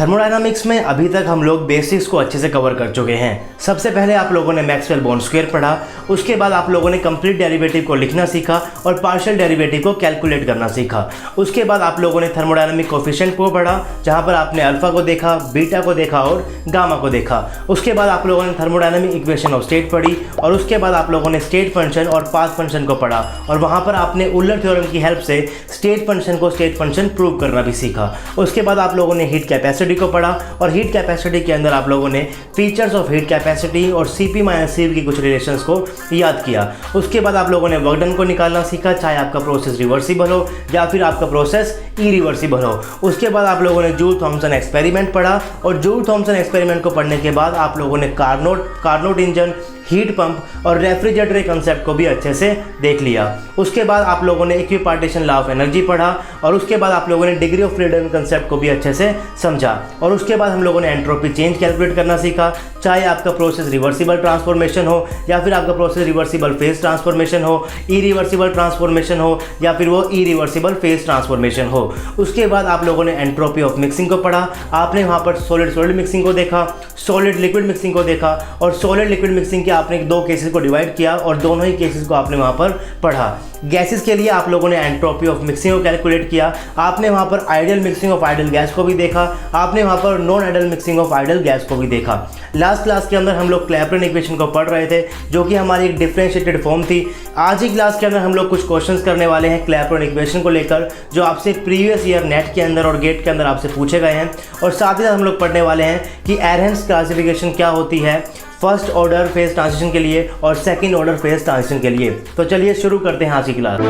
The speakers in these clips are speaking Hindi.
थर्मोडायनामिक्स में अभी तक हम लोग बेसिक्स को अच्छे से कवर कर चुके हैं। सबसे पहले आप लोगों ने मैक्सवेल बॉन्ड स्क्वायर पढ़ा, उसके बाद आप लोगों ने कंप्लीट डेरिवेटिव को लिखना सीखा और पार्शियल डेरिवेटिव को कैलकुलेट करना सीखा। उसके बाद आप लोगों ने थर्मोडायनामिक कोफिशिएंट को पढ़ा, जहां पर आपने अल्फा को देखा, बीटा को देखा और गामा को देखा। उसके बाद आप लोगों ने थर्मोडायनामिक इक्वेशन ऑफ स्टेट पढ़ी और उसके बाद आप लोगों ने स्टेट फंक्शन और पाथ फंक्शन को पढ़ा और वहां पर आपने उलर थ्योरम की हेल्प से स्टेट फंक्शन प्रूव करना भी सीखा। उसके बाद आप लोगों ने हीट कैपेसिटी को पढ़ा और हीट कैपेसिटी के अंदर आप लोगों ने फीचर्स ऑफ हीट कैपेसिटी और Cp - Cv की कुछ रिलेशंस को याद किया। उसके बाद आप लोगों ने वर्क डन को निकालना सीखा, चाहे आपका प्रोसेस रिवर्सिबल हो या फिर आपका प्रोसेस इरिवर्सिबल हो। उसके बाद आप लोगों ने जूल थॉमसन एक्सपेरिमेंट पढ़ा और जूल थॉमसन एक्सपेरिमेंट को पढ़ने के बाद आप लोगों ने कार्नोट इंजन, हीट पंप और रेफ्रिजरेटर कंसेप्ट को भी अच्छे से देख लिया। उसके बाद आप लोगों ने इक्विपार्टीशन लॉ ऑफ एनर्जी पढ़ा और उसके बाद आप लोगों ने डिग्री ऑफ फ्रीडम कंसेप्ट को भी अच्छे से समझा और उसके बाद हम लोगों ने एंट्रोपी चेंज कैलकुलेट करना सीखा, चाहे आपका प्रोसेस रिवर्सिबल ट्रांसफॉर्मेशन हो या फिर आपका प्रोसेस रिवर्सिबल फेज ट्रांसफॉर्मेशन हो, इरिवर्सिबल ट्रांसफॉर्मेशन हो या फिर वो इरिवर्सिबल फेज ट्रांसफॉर्मेशन हो। उसके बाद आप लोगों ने एंट्रोपी ऑफ मिक्सिंग को पढ़ा, आपने वहाँ पर सॉलिड मिक्सिंग को देखा, सॉलिड लिक्विड मिक्सिंग को देखा और सॉलिड लिक्विड मिक्सिंग के आपने दो केसेस को डिवाइड किया और दोनों ही केसेस को आपने वहाँ पर पढ़ा। गैसेस के लिए आप लोगों ने एंट्रोपी ऑफ मिक्सिंग को कैलकुलेट किया, आपने वहाँ पर ideal mixing of ideal gas को भी देखा, आपने वहाँ पर non ideal mixing of ideal gas को भी देखा। लास्ट क्लास के अंदर हम लोग क्लैपेरन इक्वेशन को पढ़ रहे थे, जो कि हमारी एक डिफरेंशिएटेड फॉर्म थी। आज ही क्लास के अंदर हम लोग कुछ क्वेश्चंस करने वाले हैं क्लैपेरन इक्वेशन को लेकर, जो आपसे प्रीवियस ईयर नेट के अंदर और गेट के अंदर आपसे पूछे गए हैं। और साथ ही साथ हम लोग पढ़ने वाले हैं कि एरहंस क्लासिफिकेशन क्या होती है फर्स्ट ऑर्डर फेज ट्रांजिशन के लिए और सेकंड ऑर्डर फेज ट्रांजिशन के लिए। तो चलिए शुरू करते हैं आज की class.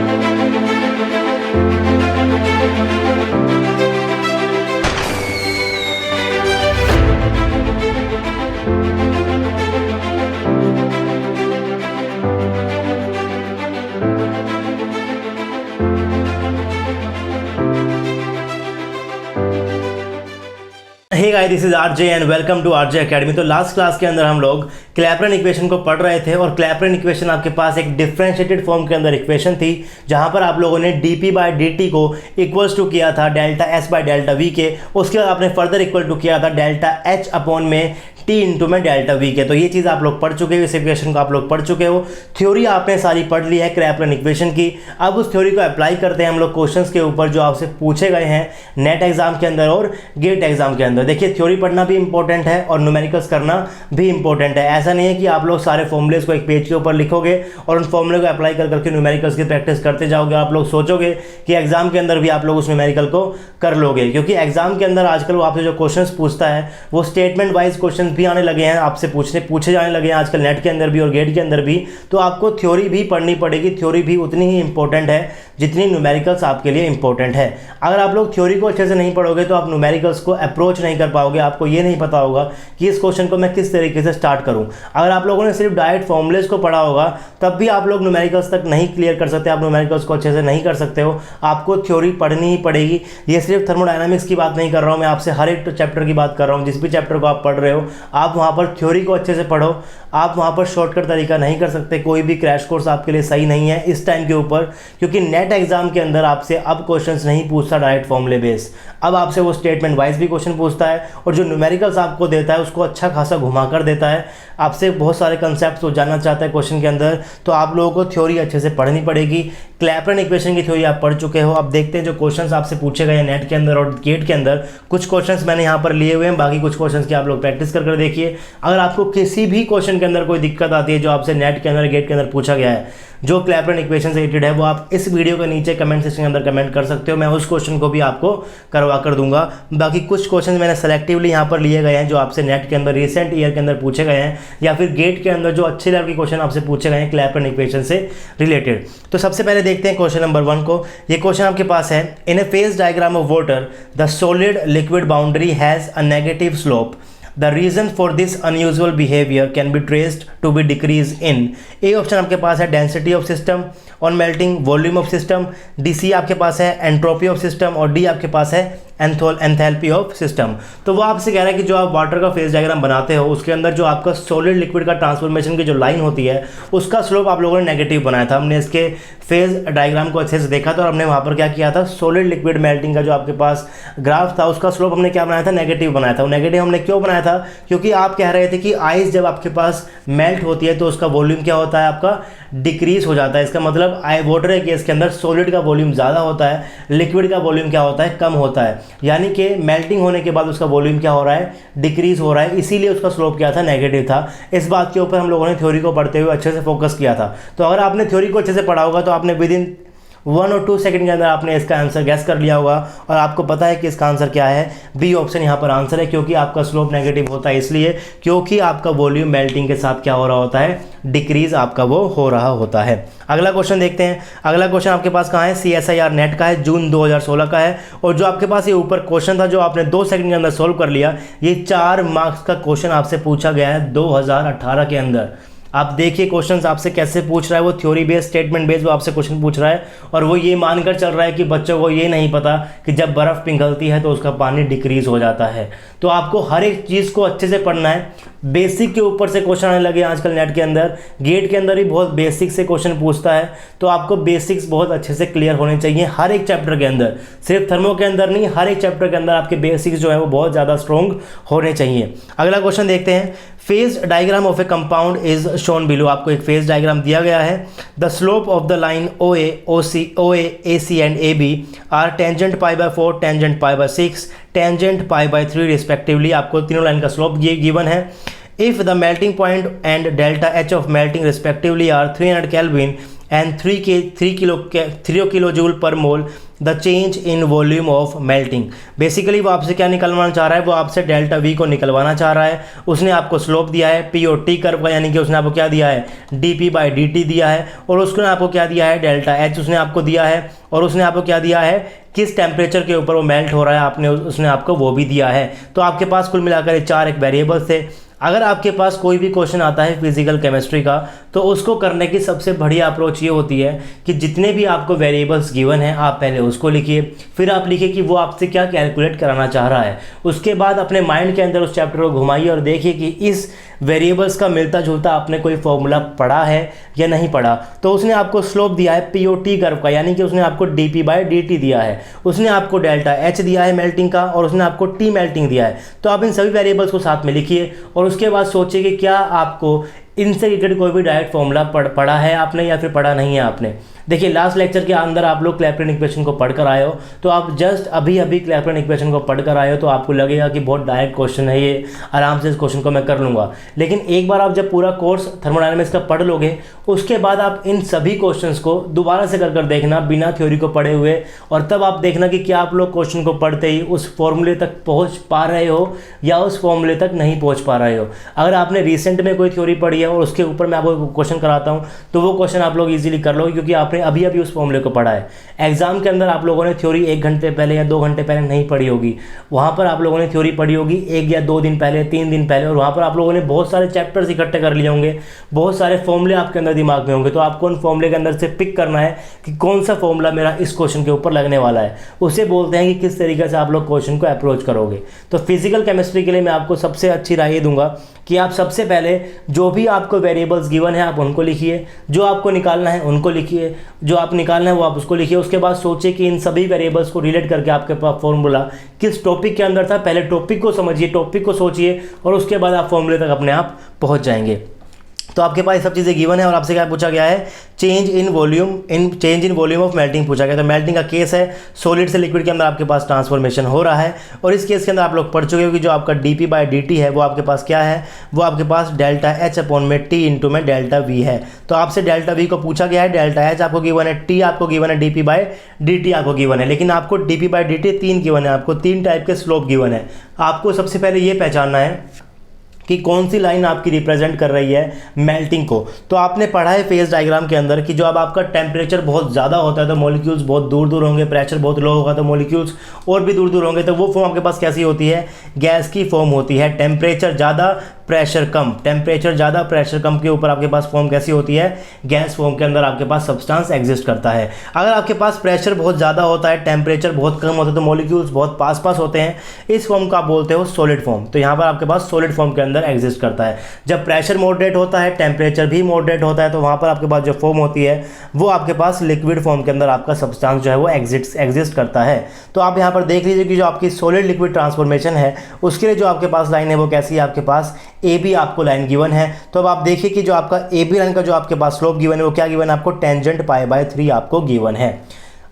Hey guys, this is RJ and welcome to RJ academy. तो लास्ट क्लास के अंदर हम लोग क्लैपेरन इक्वेशन को पढ़ रहे थे और क्लैपेरन इक्वेशन आपके पास एक डिफरेंशिएटेड फॉर्म के अंदर इक्वेशन थी, जहां पर आप लोगों ने dp/dt को इक्वल्स टू किया था डेल्टा S/डेल्टा V के। उसके बाद आपने फर्दर इक्वल टू किया था डेल्टा H अपॉन में t इंटू में डेल्टा V के। तो ये चीज़ आप लोग पढ़ चुके हो, इस इक्वेशन को आप लोग पढ़ चुके हो, थ्योरी आपने सारी पढ़ ली है क्लैपेरन इक्वेशन की। अब उस थ्योरी को अप्लाई करते हैं हम लोग क्वेश्चंस के ऊपर जो आपसे पूछे गए हैं नेट एग्जाम के अंदर और गेट एग्जाम के अंदर। देखिए, थ्योरी पढ़ना भी इंपॉर्टेंट है और न्यूमेरिकल्स करना भी इंपॉर्टेंट है। ऐसा नहीं है कि आप लोग सारे फॉर्मूलेस को एक पेज के ऊपर लिखोगे और उन फॉर्मूले को अप्लाई कर करके न्यूमेरिकल्स की प्रैक्टिस करते जाओगे। आप लोग सोचोगे कि एग्जाम के अंदर भी आप लोग उस न्यूमेरिकल को कर लोगे, क्योंकि एग्जाम के अंदर आजकल वो आपसे जो क्वेश्चंस पूछता है वो स्टेटमेंट वाइज क्वेश्चन भी आने लगे हैं, आपसे पूछे जाने लगे हैं आजकल नेट के अंदर भी और गेट के अंदर भी। तो आपको थ्योरी भी पढ़नी पड़ेगी, थ्योरी भी उतनी ही इंपॉर्टेंट है जितनी न्यूमेरिकल्स आपके लिए इंपॉर्टेंट है। अगर आप लोग थ्योरी को अच्छे से नहीं पढ़ोगे तो आप न्यूमेरिकल्स को अप्रोच नहीं कर पाओगे, आपको ये नहीं पता होगा कि इस क्वेश्चन को मैं किस तरीके से स्टार्ट करूं। अगर आप लोगों ने सिर्फ डायरेक्ट फॉर्मूलेस को पढ़ा होगा तब भी आप लोग न्यूमेरिकल्स तक नहीं क्लियर कर सकते, आप न्यूमेरिकल्स को अच्छे से नहीं कर सकते हो। आपको थ्योरी पढ़नी ही पड़ेगी। ये सिर्फ थर्मोडायनामिक्स की बात नहीं कर रहा हूँ, मैं आपसे हर एक चैप्टर की बात कर रहा हूँ। जिस भी चैप्टर को आप पढ़ रहे हो आप वहाँ पर थ्योरी को अच्छे से पढ़ो। आप वहाँ पर शॉर्टकट तरीका नहीं कर सकते, कोई भी क्रैश कोर्स आपके लिए सही नहीं है इस टाइम के ऊपर, क्योंकि नेट एग्जाम के अंदर आपसे अब क्वेश्चंस नहीं पूछता डायरेक्ट फॉर्मूले बेस। अब आपसे वो स्टेटमेंट वाइज भी क्वेश्चन पूछता है और जो न्यूमेरिकल्स आपको देता है उसको अच्छा खासा घुमा कर देता है। आपसे बहुत सारे कंसेप्ट वो जानना चाहता है क्वेश्चन के अंदर, तो आप लोगों को थ्योरी अच्छे से पढ़नी पड़ेगी। क्लैपेरन इक्वेशन की थ्योरी आप पढ़ चुके हो। अब देखते हैं जो क्वेश्चंस आपसे पूछे गए हैं नेट के अंदर और गेट के अंदर। कुछ क्वेश्चंस मैंने यहाँ पर लिए हुए हैं, बाकी कुछ क्वेश्चंस की आप लोग प्रैक्टिस कर देखिए। अगर आपको किसी भी क्वेश्चन के अंदर कोई दिक्कत आती है जो आपसे नेट के अंदर गेट के अंदर पूछा गया है जो क्लैपेरन इक्वेशन से रिलेटेड है, वो आप इस वीडियो के नीचे कमेंट सेक्शन के अंदर कमेंट कर सकते हो, मैं उस क्वेश्चन को भी आपको करवा कर दूंगा। बाकी कुछ क्वेश्चन मैंने सेलेक्टिवली यहाँ पर लिए गए हैं जो आपसे नेट के अंदर रिसेंट ईयर के अंदर पूछे गए हैं या फिर गेट के अंदर जो अच्छे लेवल के क्वेश्चन आपसे पूछे गए हैं क्लैपेरन इक्वेशन से रिलेटेड। तो सबसे पहले देखते हैं क्वेश्चन नंबर 1 को। ये क्वेश्चन आपके पास है, in a phase diagram of water the solid liquid boundary has a negative slope. The reason for this unusual behavior can be traced to be decrease in। A option आपके पास है density of system on melting, volume of system, D आपके पास है एंट्रोपी ऑफ सिस्टम, और डी आपके पास है एंथैल्पी ऑफ सिस्टम। तो वो आपसे कह रहा है कि जो आप वाटर का फेज डायग्राम बनाते हो उसके अंदर जो आपका सॉलिड लिक्विड का ट्रांसफॉर्मेशन की जो लाइन होती है उसका स्लोप आप लोगों ने नेगेटिव बनाया था। हमने इसके फेज डायग्राम को अच्छे से देखा था और हमने वहाँ पर क्या किया था, सॉलिड लिक्विड मेल्टिंग का जो आपके पास ग्राफ था उसका स्लोप हमने क्या बनाया था, नेगेटिव बनाया था। वो नेगेटिव हमने क्यों बनाया था, क्योंकि आप कह रहे थे कि आइस जब आपके पास मेल्ट होती है तो उसका वॉल्यूम क्या होता है, आपका डिक्रीज हो जाता है। इसका मतलब वाटर के केस के अंदर सॉलिड का वॉल्यूम ज़्यादा होता है, लिक्विड का वॉल्यूम क्या होता है, कम होता है। यानी कि मेल्टिंग होने के बाद उसका वॉल्यूम क्या हो रहा है, डिक्रीज हो रहा है, इसीलिए उसका स्लोप क्या था, नेगेटिव था। इस बात के ऊपर हम लोगों ने थ्योरी को पढ़ते हुए अच्छे से फोकस किया था। तो अगर आपने थ्योरी को अच्छे से पढ़ा होगा तो आपने विद इन 1 और 2 सेकंड के अंदर आपने इसका आंसर गैस कर लिया होगा और आपको पता है कि इसका आंसर क्या है, बी ऑप्शन यहाँ पर आंसर है। क्योंकि आपका स्लोप नेगेटिव होता है इसलिए क्योंकि आपका वॉल्यूम मेल्टिंग के साथ क्या हो रहा होता है, डिक्रीज आपका वो हो रहा होता है। अगला क्वेश्चन देखते हैं। अगला क्वेश्चन आपके पास कहाँ है, CSIR नेट का है, जून 2016 का है। और जो आपके पास ये ऊपर क्वेश्चन था जो आपने 2 सेकंड के अंदर सोल्व कर लिया, ये 4 मार्क्स का क्वेश्चन आपसे पूछा गया है 2018 के अंदर। आप देखिए क्वेश्चंस आपसे कैसे पूछ रहा है, वो थ्योरी बेस्ड, स्टेटमेंट बेस्ड वो आपसे क्वेश्चन पूछ रहा है और वो ये मानकर चल रहा है कि बच्चों को ये नहीं पता कि जब बर्फ़ पिघलती है तो उसका पानी डिक्रीज हो जाता है। तो आपको हर एक चीज़ को अच्छे से पढ़ना है। बेसिक के ऊपर से क्वेश्चन आने लगे आजकल नेट के अंदर, गेट के अंदर ही बहुत बेसिक से क्वेश्चन पूछता है। तो आपको बेसिक्स बहुत अच्छे से क्लियर होने चाहिए हर एक चैप्टर के अंदर, सिर्फ थर्मो के अंदर नहीं, हर एक चैप्टर के अंदर आपके बेसिक्स जो है वो बहुत ज़्यादा स्ट्रॉन्ग होने चाहिए। अगला क्वेश्चन देखते हैं। Phase diagram of a compound is shown below. आपको एक फेज डायग्राम दिया गया है। The slope of the line OA, OA, AC and AB are tangent π/4, tangent π/6, tangent π/3 respectively. आपको तीनों लाइन का स्लोप ये गिवन है। If the melting point and delta H of melting respectively are 300 kelvin and 3 kilo joule per mole, the change in volume of melting. Basically वो आपसे क्या निकलवाना चाह रहा है, वो आपसे डेल्टा V को निकलवाना चाह रहा है। उसने आपको स्लोप दिया है POT कर्व का, यानी कि उसने आपको क्या दिया है, dP/dt दिया है। और उसने आपको क्या दिया है, डेल्टा H उसने आपको दिया है। और उसने आपको क्या दिया है, किस टेम्परेचर के ऊपर वो मेल्ट हो रहा है, आपने उसने आपको वो भी दिया है। तो आपके पास कुल मिलाकर 4 एक वेरिएबल्स थे। अगर आपके पास कोई भी क्वेश्चन आता है फिजिकल केमिस्ट्री का तो उसको करने की सबसे बढ़िया अप्रोच ये होती है कि जितने भी आपको वेरिएबल्स गिवन हैं आप पहले उसको लिखिए, फिर आप लिखिए कि वो आपसे क्या कैलकुलेट कराना चाह रहा है। उसके बाद अपने माइंड के अंदर उस चैप्टर को घुमाइए और देखिए कि इस वेरिएबल्स का मिलता जुलता आपने कोई फॉर्मूला पढ़ा है या नहीं पढ़ा। तो उसने आपको स्लोप दिया है POT कर्व का, यानी कि उसने आपको dP/dt दिया है, उसने आपको डेल्टा H दिया है मेल्टिंग का, और उसने आपको T मेल्टिंग दिया है। तो आप इन सभी वेरिएबल्स को साथ में लिखिए और उसके बाद सोचिए कि क्या आपको इनसे रिलेटेड कोई भी डायरेक्ट फॉर्मूला पढ़ा है आपने या फिर पढ़ा नहीं है आपने। देखिए लास्ट लेक्चर के अंदर आप लोग क्लैपेरन इक्वेशन को पढ़कर आए हो, तो आप जस्ट अभी क्लैपेरन इक्वेशन को पढ़कर आए हो तो आपको लगेगा कि बहुत डायरेक्ट क्वेश्चन है ये, आराम से इस क्वेश्चन को मैं कर लूँगा। लेकिन एक बार आप जब पूरा कोर्स थर्मोडायनामिक्स का पढ़ लोगे उसके बाद आप इन सभी क्वेश्चंस को दोबारा से कर देखना बिना थ्योरी को पढ़े हुए, और तब आप देखना कि क्या आप लोग क्वेश्चन को पढ़ते ही उस फॉर्मूले तक पहुँच पा रहे हो या उस फॉर्मूले तक नहीं पहुँच पा रहे हो। अगर आपने रिसेंट में कोई थ्योरी पढ़ी है और उसके ऊपर मैं आपको क्वेश्चन कराता हूँ तो वो क्वेश्चन आप लोग इजीली कर लोगे क्योंकि आपने अभी उस फॉर्मूले को पढ़ा है। एग्जाम के अंदर आप लोगों ने थ्योरी 1 घंटे पहले या 2 घंटे पहले नहीं पढ़ी होगी, वहाँ पर आप लोगों ने थ्योरी पढ़ी होगी 1 या 2 दिन पहले, 3 दिन पहले, और वहाँ पर आप लोगों ने बहुत सारे चैप्टर्स इकट्ठे कर लिए होंगे, बहुत सारे फॉर्मूले आपके अंदर दिमाग में होंगे। तो आपको उन फॉर्मूले के अंदर से पिक करना है कि कौन सा फॉर्मूला मेरा इस क्वेश्चन के ऊपर लगने वाला है। उसे बोलते हैं कि किस तरीके से आप लोग क्वेश्चन को अप्रोच करोगे। तो फिजिकल केमिस्ट्री के लिए मैं आपको सबसे अच्छी राय ये दूंगा कि आप सबसे पहले जो भी आपको वेरिएबल्स गिवन है आप उनको लिखिए, जो आपको निकालना है उनको लिखिए, जो आप निकालना है वो आप उसको लिखिए। उसके बाद सोचिए कि इन सभी वेरिएबल्स को रिलेट करके आपके पास फॉर्मूला किस टॉपिक के अंदर था, पहले टॉपिक को समझिए, टॉपिक को सोचिए और उसके बाद आप फॉर्मूले तक अपने आप पहुंच जाएंगे। तो आपके पास सब चीज़ें गिवन है और आपसे क्या पूछा गया है, change in volume of melting पूछा गया। तो मेल्टिंग का केस है, सॉलिड से लिक्विड के अंदर आपके पास ट्रांसफॉर्मेशन हो रहा है और इस केस के अंदर आप लोग पढ़ चुके हो कि जो आपका dP/dt है वो आपके पास क्या है, वो आपके पास डेल्टा H अपॉन में T इंटू में डेल्टा V है। तो आपसे डेल्टा V को पूछा गया है, डेल्टा H आपको गिवन है, T आपको गिवन है, dP/dt आपको गिवन है, लेकिन आपको dP/dt 3 गिवन है, आपको 3 टाइप के स्लोप गिवन है। आपको सबसे पहले ये पहचानना है कि कौन सी लाइन आपकी रिप्रेजेंट कर रही है मेल्टिंग को। तो आपने पढ़ा है फेज डायग्राम के अंदर कि जो अब आपका टेम्परेचर बहुत ज़्यादा होता है तो मॉलिक्यूल्स बहुत दूर दूर होंगे, प्रेशर बहुत लो होगा तो मॉलिक्यूल्स और भी दूर दूर होंगे। तो वो फॉर्म आपके पास कैसी होती है, गैस की फॉर्म होती है। टेम्परेचर ज़्यादा प्रेशर कम, टेम्परेचर ज़्यादा प्रेशर कम के ऊपर आपके पास फॉर्म कैसी होती है, गैस फॉर्म के अंदर आपके पास सब्सटेंस एग्जिस्ट करता है। अगर आपके पास प्रेशर बहुत ज़्यादा होता है, टेम्परेचर बहुत कम होता है तो मॉलिक्यूल्स बहुत पास पास होते हैं, इस फॉर्म को आप बोलते हो सॉलिड फॉर्म। तो यहाँ पर आपके पास सॉलिड फॉर्म के अंदर एग्जिस्ट करता है। जब प्रेशर मॉडरेट होता है, टेम्परेचर भी मॉडरेट होता है, तो वहाँ पर आपके पास जो फॉर्म होती है वो आपके पास लिक्विड फॉर्म के अंदर आपका सब्सटेंस जो है वो एग्जिस्ट करता है। तो आप यहाँ पर देख लीजिए कि जो आपकी सॉलिड लिक्विड ट्रांसफॉर्मेशन है उसके लिए जो आपके पास लाइन है वो कैसी है, आपके पास ए बी आपको लाइन गिवन है। तो अब आप देखिए कि जो आपका ए बी लाइन का जो आपके पास स्लोप गिवन है वो क्या गिवन है, आपको टेंजेंट π/3 आपको गिवन है।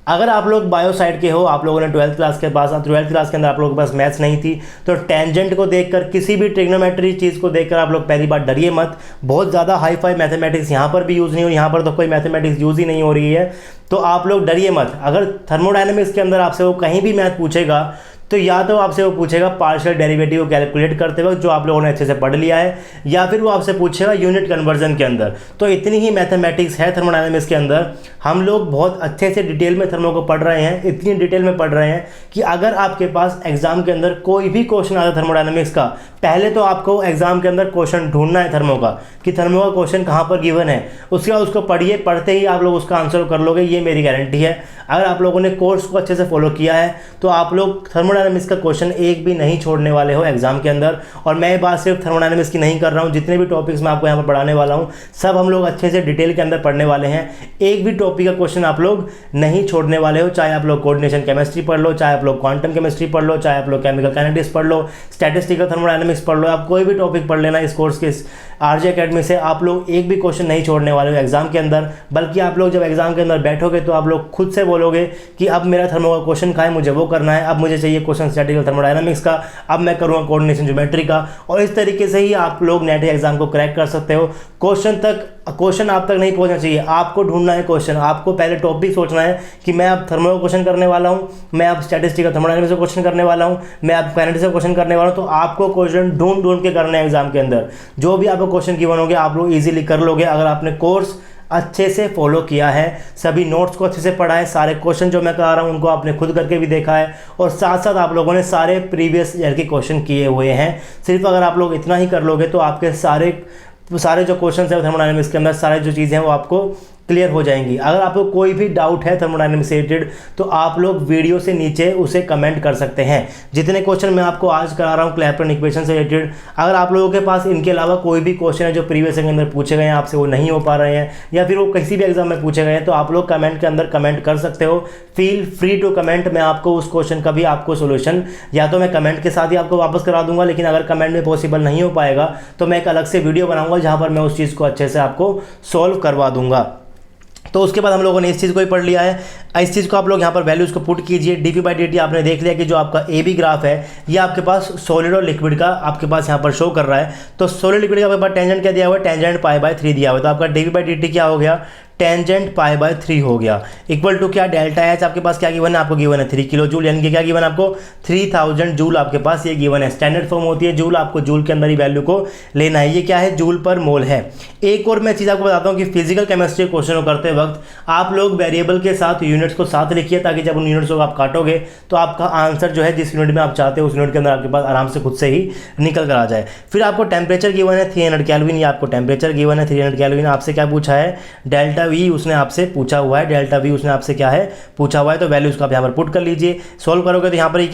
अगर आप लोग बायो साइड के हो, आप लोगों ने 12th क्लास के पास, 12th क्लास के अंदर आप लोगों के पास मैथ्स नहीं थी, तो टेंजेंट को देखकर, किसी भी ट्रिग्नोमेट्री चीज़ को देखकर आप लोग पहली बार डरिए मत। बहुत ज़्यादा हाई फाई मैथमेटिक्स यहाँ पर भी यूज़ नहीं हो, यहाँ पर तो कोई मैथमेटिक्स यूज़ ही नहीं हो रही है, तो आप लोग डरिए मत। अगर थर्मोडायनेमिक्स के अंदर आपसे वो कहीं भी मैथ पूछेगा तो या तो आपसे वो पूछेगा पार्शियल डेरिवेटिव को कैलकुलेट करते वक्त जो आप लोगों ने अच्छे से पढ़ लिया है, या फिर वो आपसे पूछेगा यूनिट कन्वर्जन के अंदर। तो इतनी ही मैथमेटिक्स है थर्मोडायनेमिक्स के अंदर। हम लोग बहुत अच्छे से डिटेल में थर्मो को पढ़ रहे हैं, इतनी डिटेल में पढ़ रहे हैं कि अगर आपके पास एग्जाम के अंदर कोई भी क्वेश्चन आता है थर्मोडायनेमिक्स का, पहले तो आपको एग्जाम के अंदर क्वेश्चन ढूंढना है थर्मो का कि थर्मो का क्वेश्चन कहाँ पर गिवन है। उसके बाद उसको पढ़िए, पढ़ते ही आप लोग उसका आंसर कर लोगे, ये मेरी गारंटी है। अगर आप लोगों ने कोर्स को अच्छे से फॉलो किया है तो आप लोग थर्मोडायनेमिक्स का क्वेश्चन एक भी नहीं छोड़ने वाले हो एग्जाम के अंदर। और मैं ये बात सिर्फ थर्मोडायनेमिक्स की नहीं कर रहा हूँ, जितने भी टॉपिक्स मैं आपको यहाँ पर पढ़ाने वाला हूँ सब हम लोग अच्छे से डिटेल के अंदर पढ़ने वाले हैं। एक भी टॉपिक का क्वेश्चन आप लोग नहीं छोड़ने वाले हो, चाहे आप लोग कोऑर्डिनेशन केमिस्ट्री पढ़ लो, चाहे आप लोग क्वांटम केमिस्ट्री पढ़ लो, चाहे आप लोग केमिकल काइनेटिक्स पढ़ लो, स्टैटिस्टिकल थर्मोडायनेमिक्स पढ़ लो, आप कोई भी टॉपिक पढ़ लेना इस कोर्स के आरजे एकेडमी से, आप लोग एक भी क्वेश्चन नहीं छोड़ने वाले हो एग्जाम के अंदर। बल्कि आप लोग जब एग्जाम के अंदर बैठोगे तो आप लोग खुद से बोलोगे कि अब मेरा थर्मो का क्वेश्चन का है, मुझे वो करना है, अब मुझे चाहिए क्वेश्चन स्टैटिकल थर्मोडायनेमिक्स का, अब मैं करूँगा कोऑर्डिनेशन ज्योमेट्री का। और इस तरीके से ही आप लोग नेट एग्जाम को क्रैक कर सकते हो। क्वेश्चन आप तक नहीं पहुंचना चाहिए, आपको ढूंढना है क्वेश्चन। आपको पहले टॉपिक सोचना है कि मैं अब थर्मो का क्वेश्चन करने वाला हूं, मैं अब स्टैटिस्टिकल थर्मोडायनेमिक्स का क्वेश्चन करने वाला हूं, मैं अब काइनेटिक्स का क्वेश्चन करने वाला हूं। तो आपको क्वेश्चन ढूंढ के करने हैं एग्जाम के अंदर। जो भी आपको क्वेश्चन गिवन होंगे आप लोग इजीली कर लोगे अगर आपने कोर्स अच्छे से फॉलो किया है, सभी नोट्स को अच्छे से पढ़ा है, सारे क्वेश्चन जो मैं करा रहा हूँ उनको आपने खुद करके भी देखा है, और साथ साथ आप लोगों ने सारे प्रीवियस ईयर के क्वेश्चन किए हुए हैं। सिर्फ अगर आप लोग इतना ही कर लोगे तो आपके सारे जो क्वेश्चन है थर्मोडायनेमिक्स के अंदर, सारे जो चीज़ें हैं वो आपको क्लियर हो जाएंगी। अगर आपको कोई भी डाउट है थर्मोडायनेमिक्स से रिलेटेड तो आप लोग वीडियो से नीचे उसे कमेंट कर सकते हैं। जितने क्वेश्चन मैं आपको आज करा रहा हूँ क्लैपेरॉन इक्वेशन से रिलेटेड, अगर आप लोगों के पास इनके अलावा कोई भी क्वेश्चन है जो प्रीवियस के अंदर पूछे गए हैं आपसे, वो नहीं हो पा रहे हैं या फिर वो किसी भी एग्जाम में पूछे गए हैं, तो आप लोग कमेंट के अंदर कमेंट कर सकते हो। Feel free to comment. मैं आपको उस क्वेश्चन का भी आपको सोल्यूशन या तो मैं कमेंट के साथ ही आपको वापस करा दूंगा, लेकिन अगर कमेंट में पॉसिबल नहीं हो पाएगा तो मैं एक अलग से वीडियो बनाऊंगा जहां पर मैं उस चीज़ को अच्छे से आपको सॉल्व करवा दूंगा। तो उसके बाद हम लोगों ने इस चीज़ को ही पढ़ लिया है। इस चीज़ को आप लोग यहाँ पर वैल्यूज़ को पुट कीजिए। dp/dt आपने देख लिया कि जो आपका ए बी ग्राफ है ये आपके पास सॉलिड और लिक्विड का आपके पास यहाँ पर शो कर रहा है। तो सॉलिड लिक्विड का आपके पास टेंजेंट क्या दिया हुआ है, टेंजेंट π/3 दिया हुआ है। तो आपका dp/dt क्या हो गया, टेंजेंट π/3 हो गया, इक्वल टू क्या, डेल्टा एच आपके पास क्या गिवन है, आपको गिवन है 3 किलो जूल, यानी कि क्या गिवन है आपको 3000 जूल आपके पास ये गिवन है। स्टैंडर्ड फॉर्म होती है जूल, आपको जूल के अंदर ही वैल्यू को लेना है। ये क्या है, जूल पर मोल है। एक और मैं चीज़ आपको बताता हूँ कि फिजिकल केमिस्ट्री क्वेश्चन को करते वक्त आप लोग वेरिएबल के साथ यूनिट्स को साथ लिखिए, ताकि जब उन यूनिट्स को आप काटोगे तो आपका आंसर जो है जिस यूनिट में आप चाहते हो उस यूनिट के अंदर आपके पास आराम से खुद से ही निकल कर आ जाए। फिर आपको टेम्परेचर गिवन है 300 केल्विन, ये आपको टेम्परेचर गिवन है 300 केल्विन। आपसे क्या पूछा है, डेल्टा वी उसने आपसे पूछा हुआ है, डेल्टा वी उसने आपसे क्या है पूछा हुआ है। तो वैल्यूज को आप यहाँ पर पुट कर लीजिए। सोल्व करोगे तो यहाँ पर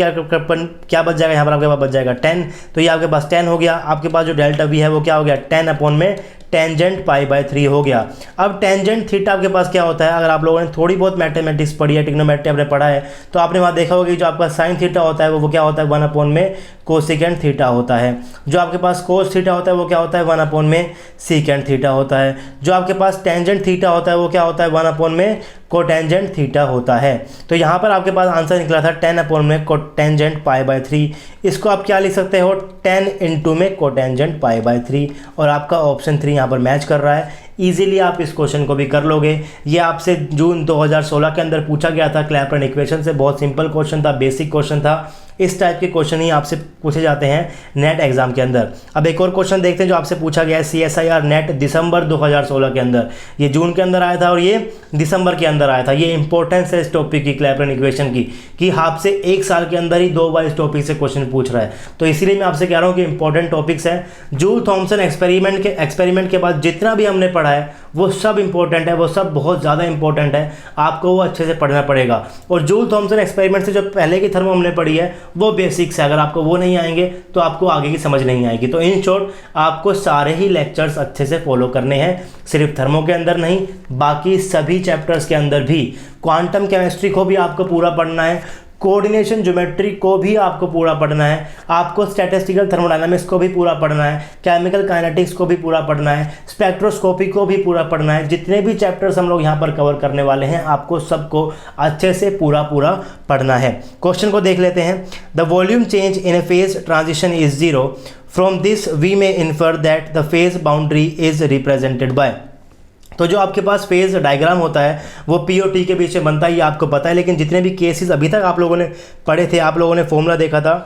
क्या बच जाएगा, यहाँ पर आपके पास बच जाएगा 10। तो ये आपके पास 10 हो गया। आपके पास जो डेल्टा वी है वो क्या हो गया, 10 अपॉन में टेंजेंट π/3 हो गया। अब टेंजेंट थीटा आपके पास क्या होता है, अगर आप लोगों ने थोड़ी बहुत मैथमेटिक्स पढ़ी है, ट्रिग्नोमेट्री आपने पढ़ा है, तो आपने वहाँ देखा होगा कि जो आपका साइन थीटा होता है वो क्या होता है, 1 अपॉन में कोसेकेंट थीटा होता है। जो आपके पास कोस थीटा होता है वो क्या होता है, 1 अपॉन में सीकेंट थीटा होता है। जो आपके पास टेंजेंट थीटा होता है वो क्या होता है, 1 अपॉन में कोटेंजेंट थीटा होता है। तो यहाँ पर आपके पास आंसर निकला था 10 अपॉन में कोटेंजेंट π/3। इसको आप क्या लिख सकते हो, 10 इंटू में कोटेंजेंट π/3, और आपका ऑप्शन 3 यहाँ पर मैच कर रहा है। इजीली आप इस क्वेश्चन को भी कर लोगे। ये आपसे जून 2016 के अंदर पूछा गया था क्लैपेरॉन इक्वेशन से। बहुत सिंपल क्वेश्चन था, बेसिक क्वेश्चन था। इस टाइप के क्वेश्चन ही आपसे पूछे जाते हैं नेट एग्जाम के अंदर। अब एक और क्वेश्चन देखते हैं जो आपसे पूछा गया है CSIR नेट दिसंबर 2016 के अंदर। ये जून के अंदर आया था और ये दिसंबर के अंदर आया था। ये इंपॉर्टेंस है इस टॉपिक की, क्लैपरन इक्वेशन की, कि आपसे एक साल के अंदर ही 2 बार इस टॉपिक से क्वेश्चन पूछ रहा है। तो इसीलिए मैं आपसे कह रहा हूँ कि इंपॉर्टेंट टॉपिक्स है। जूल थॉमसन एक्सपेरिमेंट के बाद जितना भी हमने पढ़ा है वो सब इंपॉर्टेंट है, वो सब बहुत ज़्यादा इंपॉर्टेंट है, आपको वो अच्छे से पढ़ना पड़ेगा। और जूल थॉमसन एक्सपेरिमेंट से जो पहले की थर्मो हमने पढ़ी है वो बेसिक्स है, अगर आपको वो नहीं आएंगे तो आपको आगे की समझ नहीं आएगी। तो इन शॉर्ट आपको सारे ही लेक्चर्स अच्छे से फॉलो करने हैं, सिर्फ थर्मो के अंदर नहीं, बाकी सभी चैप्टर्स के अंदर भी। क्वांटम केमिस्ट्री को भी आपको पूरा पढ़ना है, कोऑर्डिनेशन ज्योमेट्री को भी आपको पूरा पढ़ना है, आपको स्टैटिस्टिकल थर्मोडायनामिक्स को भी पूरा पढ़ना है, केमिकल काइनेटिक्स को भी पूरा पढ़ना है, स्पेक्ट्रोस्कोपी को भी पूरा पढ़ना है। जितने भी चैप्टर्स हम लोग यहाँ पर कवर करने वाले हैं आपको सबको अच्छे से पूरा पढ़ना है। क्वेश्चन को देख लेते हैं। The volume change in a phase transition is 0। From this we may infer that the phase boundary is represented by. तो जो आपके पास फेज डायग्राम होता है वो P और T के बीच में बनता है, ये आपको पता है। लेकिन जितने भी केसेस अभी तक आप लोगों ने पढ़े थे, आप लोगों ने फॉर्मूला देखा था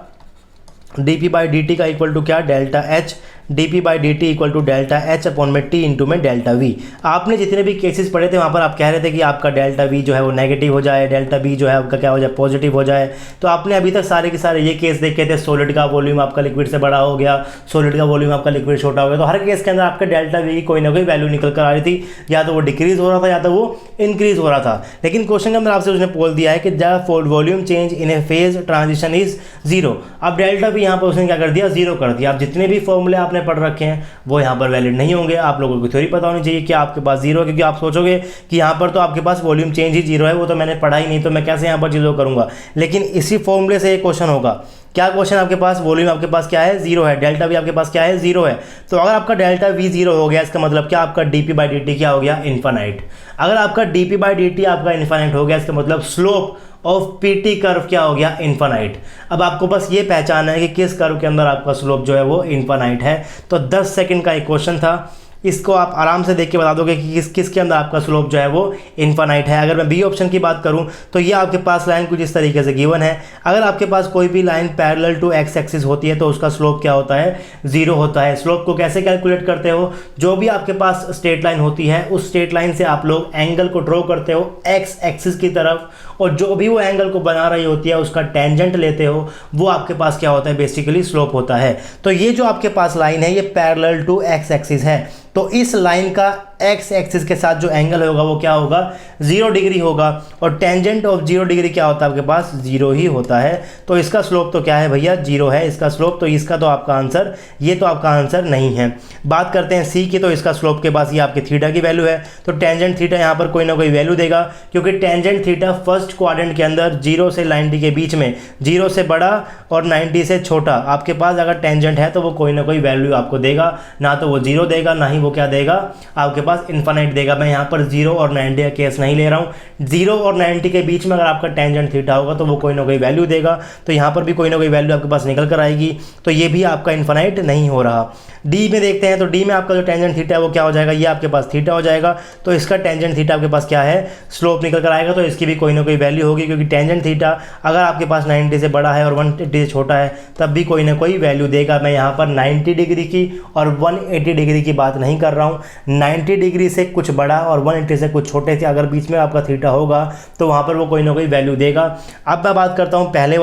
dp/dt का इक्वल टू क्या, delta H, dp/dt equal to delta H upon में T इंटू में डेल्टा V। आपने जितने भी केसेस पढ़े थे वहाँ पर आप कह रहे थे कि आपका डेल्टा V जो है वो नेगेटिव हो जाए, डेल्टा B जो है आपका क्या हो जाए, पॉजिटिव हो जाए। तो आपने अभी तक सारे के सारे ये केस देखे थे, सॉलिड का वॉल्यूम आपका लिक्विड से बड़ा हो गया, सॉलिड का वॉल्यूम आपका लिक्विड छोटा हो गया। तो हर केस के अंदर आपका डेल्टा V की कोई ना कोई वैल्यू निकल कर आ रही थी, या तो वो डिक्रीज हो रहा था या तो वो इंक्रीज हो रहा था। लेकिन क्वेश्चन के अंदर आपसे उसने बोल दिया है कि the volume change in a phase transition is 0। अब डेल्टा V यहाँ पर उसने क्या कर दिया, 0 कर दिया। अब जितने भी फॉर्मूले आपने पढ़ रखे हैं वो यहाँ पर वैलिड नहीं होंगे। आप लोगों को थ्योरी पता होनी चाहिए कि आपके पास 0 है, क्योंकि आप सोचोगे कि यहाँ पर तो आपके पास वॉल्यूम चेंज ही 0 है, वो तो मैंने पढ़ा ही नहीं, तो मैं कैसे यहाँ पर चीज़ों करूँगा। लेकिन इसी फॉर्मूले से एक क्वेश्चन होगा। क्या क्वेश्चन आपके पास, वॉल्यूम आपके पास क्या है, 0 है, डेल्टा V आपके पास क्या है, 0 है। तो अगर आपका डेल्टा V 0 हो गया, इसका मतलब क्या, आपका dp/dt क्या हो गया, इन्फानाइट। अगर आपका dp/dt आपका इन्फानाइट हो गया, इसका मतलब स्लोप ऑफ PT कर्व क्या हो गया, इन्फानाइट। अब आपको बस ये पहचानना है कि किस कर्व के अंदर आपका स्लोप जो है वो इन्फानाइट है। तो 10 सेकंड का एक क्वेश्चन था, इसको आप आराम से देख के बता दोगे कि किसके अंदर आपका स्लोप जो है वो इन्फानाइट है। अगर मैं बी ऑप्शन की बात करूं तो ये आपके पास लाइन कुछ इस तरीके से गिवन है। अगर आपके पास कोई भी line parallel to x axis होती है तो उसका स्लोप क्या होता है, 0 होता है। स्लोप को कैसे कैलकुलेट करते हो, जो भी आपके पास स्ट्रेट लाइन होती है उस स्ट्रेट लाइन से आप लोग एंगल को ड्रॉ करते हो एक्स एक्सिस की तरफ, और जो भी वो एंगल को बना रही होती है उसका टेंजेंट लेते हो, वो आपके पास क्या होता है, बेसिकली स्लोप होता है। तो ये जो आपके पास लाइन है ये पैरेलल टू एक्स एक्सिस है, तो इस लाइन का एक्स एक्सिस के साथ जो एंगल होगा वो क्या होगा, 0 डिग्री होगा। और टेंजेंट ऑफ 0 डिग्री क्या होता है आपके पास, 0 ही होता है। तो इसका स्लोप तो क्या है भैया, 0 है इसका स्लोप। तो इसका तो आपका आंसर, ये तो आपका आंसर नहीं है। बात करते हैं सी की, तो इसका स्लोप के पास ये आपके थीटा की वैल्यू है, तो टेंजेंट थीटा यहाँ पर कोई ना कोई वैल्यू देगा, क्योंकि टेंजेंट थीटा फर्स्ट क्वाड्रेंट के अंदर 0 से 90 के बीच में, 0 से बड़ा और 90 से छोटा आपके पास अगर टेंजेंट है तो वो कोई ना कोई वैल्यू आपको देगा, ना तो वो 0 देगा ना ही वो क्या देगा, आपके पास इन्फानाइट देगा। मैं यहाँ पर 0 और 90 का केस नहीं ले रहा हूँ। 0 और 90 के बीच में अगर आपका टेंजेंट थीटा होगा तो वो कोई ना कोई वैल्यू देगा, तो यहाँ पर भी कोई ना कोई वैल्यू आपके पास निकल कर आएगी। तो ये भी आपका इन्फानाइट नहीं हो रहा। डी में देखते हैं, तो डी में आपका जो टेंजेंट थीटा है वो क्या हो जाएगा, ये आपके पास थीटा हो जाएगा। तो इसका टेंजेंट थीटा आपके पास क्या है, स्लोप निकल कर आएगा, तो इसकी भी कोई ना कोई वैल्यू होगी, क्योंकि टेंजेंट थीटा अगर आपके पास 90 से बड़ा है और 180 से छोटा है तब भी कोई ना कोई वैल्यू देगा। मैं यहाँ पर 90 डिग्री की और 180 डिग्री की बात नहीं कर रहा हूँ। 90 डिग्री से कुछ बड़ा और 180 से कुछ छोटे से अगर बीच में आपका थीटा होगा तो वहाँ पर वो कोई ना कोई वैल्यू देगा। अब मैं बात करता हूँ पहले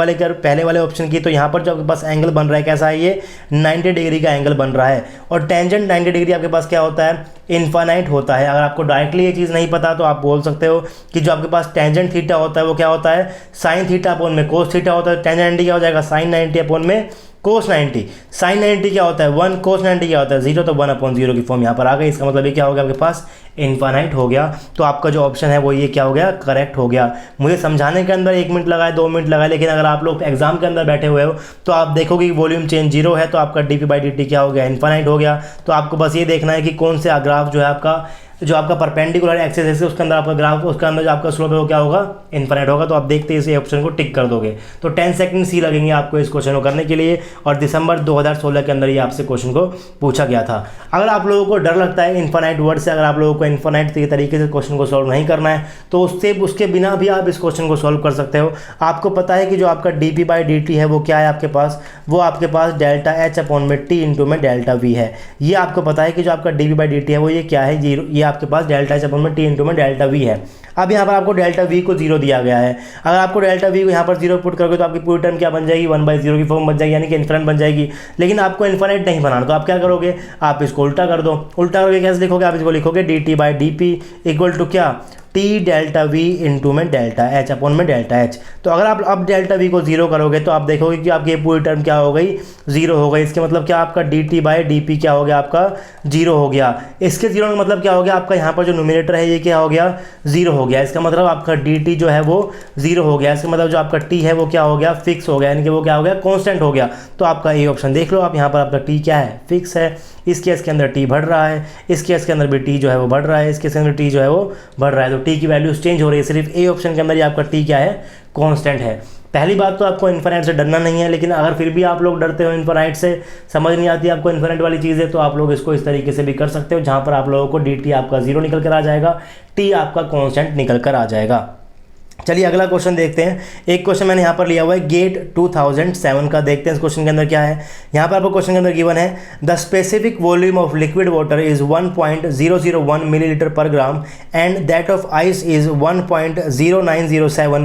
वाले ऑप्शन की, तो यहाँ पर जो आपके पास एंगल बन रहा है कैसा है, ये 90 डिग्री का एंगल बन रहा है, और टेंजेंट 90 डिग्री आपके पास क्या होता है, इन्फानाइट होता है। अगर आपको डायरेक्टली ये चीज़ नहीं पता तो आप बोल सकते हो कि जो आपके पास टेंजेंट थीटा होता है वो क्या होता है, साइन थीटा अपॉन में कोस थीटा होता है। टेंजेंट 90 क्या हो जाएगा, साइन 90 अपॉन में कोस 90। साइन 90 क्या होता है 1, कोस 90 क्या होता है 0, तो 1/0 की फॉर्म यहाँ पर आ गई। इसका मतलब ये क्या हो गया, आपके पास इन्फानाइट हो गया। तो आपका जो ऑप्शन है वो ये क्या हो गया, करेक्ट हो गया। मुझे समझाने के अंदर 1 मिनट लगाए, 2 मिनट लगाए, लेकिन अगर आप लोग एग्जाम के अंदर बैठे हुए हो तो आप देखोगे कि वॉल्यूम चेंज 0 है, तो आपका dp/dt क्या हो गया, इन्फानाइट हो गया। तो आपको बस ये देखना है कि कौन से ग्राफ जो है आपका जो आपका परपेंडिकुलर एक्सिस है उसके अंदर आपका ग्राफ, उसका अंदर जो आपका स्लोप है वो क्या होगा, इन्फिनिट होगा। तो आप देखते हैं इस ऑप्शन को टिक कर दोगे तो 10 सेकंड सी लगेंगे आपको इस क्वेश्चन को करने के लिए। और दिसंबर 2016 के अंदर ये आपसे क्वेश्चन को पूछा गया था। अगर आप लोगों को डर लगता है इन्फिनिट वर्ड से, अगर आप लोगों को इन्फिनिट तरीके से क्वेश्चन को सॉल्व नहीं करना है तो उसके बिना भी आप इस क्वेश्चन को सॉल्व कर सकते हो। आपको पता है कि जो आपका dp/dt है वो क्या है आपके पास, वो आपके पास डेल्टा एच अपॉन में टी इंटू में डेल्टा वी है। ये आपको पता है कि जो आपका dp/dt है वो ये क्या है, ये आपके पास डेल्टा एच अपॉन में टी इंटू में डेल्टा वी है। अब यहाँ पर आपको डेल्टा वी को 0 दिया गया है। अगर आपको डेल्टा वी को यहाँ पर 0 पुट करोगे तो आपकी पूरी टर्म क्या बन जाएगी, 1/0 की फॉर्म बन जाएगी, यानी कि इन्फिनिट बन जाएगी। लेकिन आपको इन्फिनिट नहीं बनाना तो आप क्या करोगे, आप इसको उल्टा कर दो। उल्टा करके कैसे लिखोगे, आप इसको लिखोगे dt/dp इक्वल टू क्या, टी डेल्टा वी इंटू में डेल्टा एच अपॉन में डेल्टा एच। तो अगर आप अब डेल्टा वी को 0 करोगे तो आप देखोगे कि आपकी पूरी टर्म क्या हो गई, 0 हो गई। इसके मतलब क्या, आपका dt/dp क्या हो गया, आपका 0 हो गया। इसके 0 का मतलब क्या हो गया, आपका यहाँ पर जो न्यूमरेटर है ये क्या हो गया, 0 हो गया। इसका मतलब आपका dt जो है वो 0 हो गया। इसका मतलब जो आपका t है वो क्या हो गया, फिक्स हो गया, यानी कि वो क्या हो गया, कॉन्स्टेंट हो गया। तो आपका ये ऑप्शन देख लो आप, यहाँ पर आपका t क्या है, फिक्स है। इस केस के अंदर t बढ़ रहा है, इस केस के अंदर भी t जो है वो बढ़ रहा है, इस केस के अंदर t जो है वो बढ़ रहा है। तो t की वैल्यूज चेंज हो रही है, सिर्फ ए ऑप्शन के अंदर ही आपका t क्या है, कांस्टेंट है। पहली बात तो आपको इन्फिनिट से डरना नहीं है, लेकिन अगर फिर भी आप लोग डरते हो इन्फिनिट से, समझ नहीं आती आपको इन्फिनिट वाली चीज़ है, तो आप लोग इसको इस तरीके से भी कर सकते हो जहाँ पर आप लोगों को dt आपका 0 निकल कर आ जाएगा, t आपका कांस्टेंट निकल कर आ जाएगा। चलिए अगला क्वेश्चन देखते हैं। एक क्वेश्चन मैंने यहाँ पर लिया हुआ है गेट 2007 का, देखते हैं इस क्वेश्चन के अंदर क्या है। यहाँ पर आपको क्वेश्चन के अंदर गिवन है the specific volume of liquid water is 1.001 millilitre per gram and that of ice is 1.0907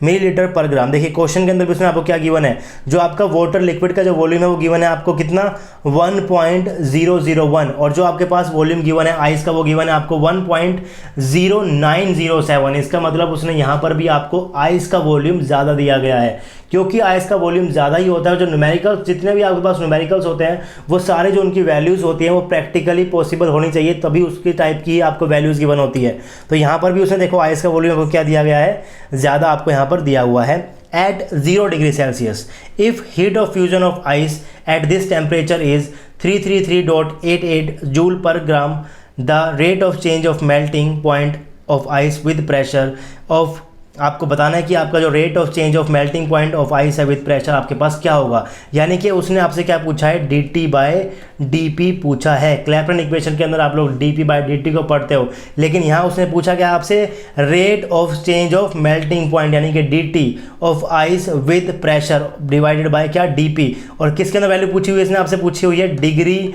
millilitre per gram. देखिए क्वेश्चन के अंदर भी उसमें आपको क्या गिवन है, जो आपका वाटर लिक्विड का जो वॉल्यूम है वो गिवन है आपको कितना, 1.001, और जो आपके पास वॉल्यूम गिवन है आइस का वो गिवन है आपको 1.0907। इसका मतलब उसने यहाँ पर भी आपको आइस का वॉल्यूम ज़्यादा दिया गया है, क्योंकि आइस का वॉल्यूम ज़्यादा ही होता है। जो न्यूमेरिकल्स जितने भी आपके पास न्यूमेरिकल्स होते हैं वो सारे जो उनकी वैल्यूज़ होती हैं वो प्रैक्टिकली पॉसिबल होनी चाहिए, तभी उसकी टाइप की आपको वैल्यूज़ गिवन होती है। तो यहाँ पर भी उसने देखो आइस का वॉल्यूम आपको क्या दिया गया है, ज़्यादा आपको यहाँ पर दिया हुआ है। At 0 degree Celsius, if heat of fusion of ice at this temperature is 333.88 joule per gram, the rate of change of melting point of ice with pressure of, आपको बताना है कि आपका जो rate of change of melting point of ice है विद प्रेशर आपके पास क्या होगा। यानी कि उसने आपसे क्या पूछा है, dt/dp पूछा है। क्लैपेरन इक्वेशन के अंदर आप लोग dp/dt को पढ़ते हो, लेकिन यहाँ उसने पूछा क्या आपसे, rate of change of melting point यानी कि dt of ice with pressure divided by क्या, dp। और किसके अंदर वैल्यू पूछी हुई है, इसने आपसे पूछी हुई है डिग्री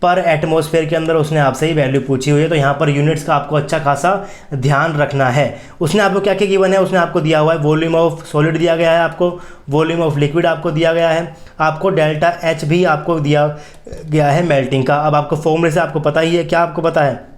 पर एटमॉस्फेयर के अंदर उसने आपसे ही वैल्यू पूछी हुई है। तो यहाँ पर यूनिट्स का आपको अच्छा खासा ध्यान रखना है। उसने आपको क्या क्या गिवन है, उसने आपको दिया हुआ है वॉल्यूम ऑफ सॉलिड दिया गया है, आपको वॉल्यूम ऑफ लिक्विड आपको दिया गया है, आपको डेल्टा एच भी आपको दिया गया है मेल्टिंग का। अब आपको फॉर्मूले से आपको पता ही है, क्या आपको पता है,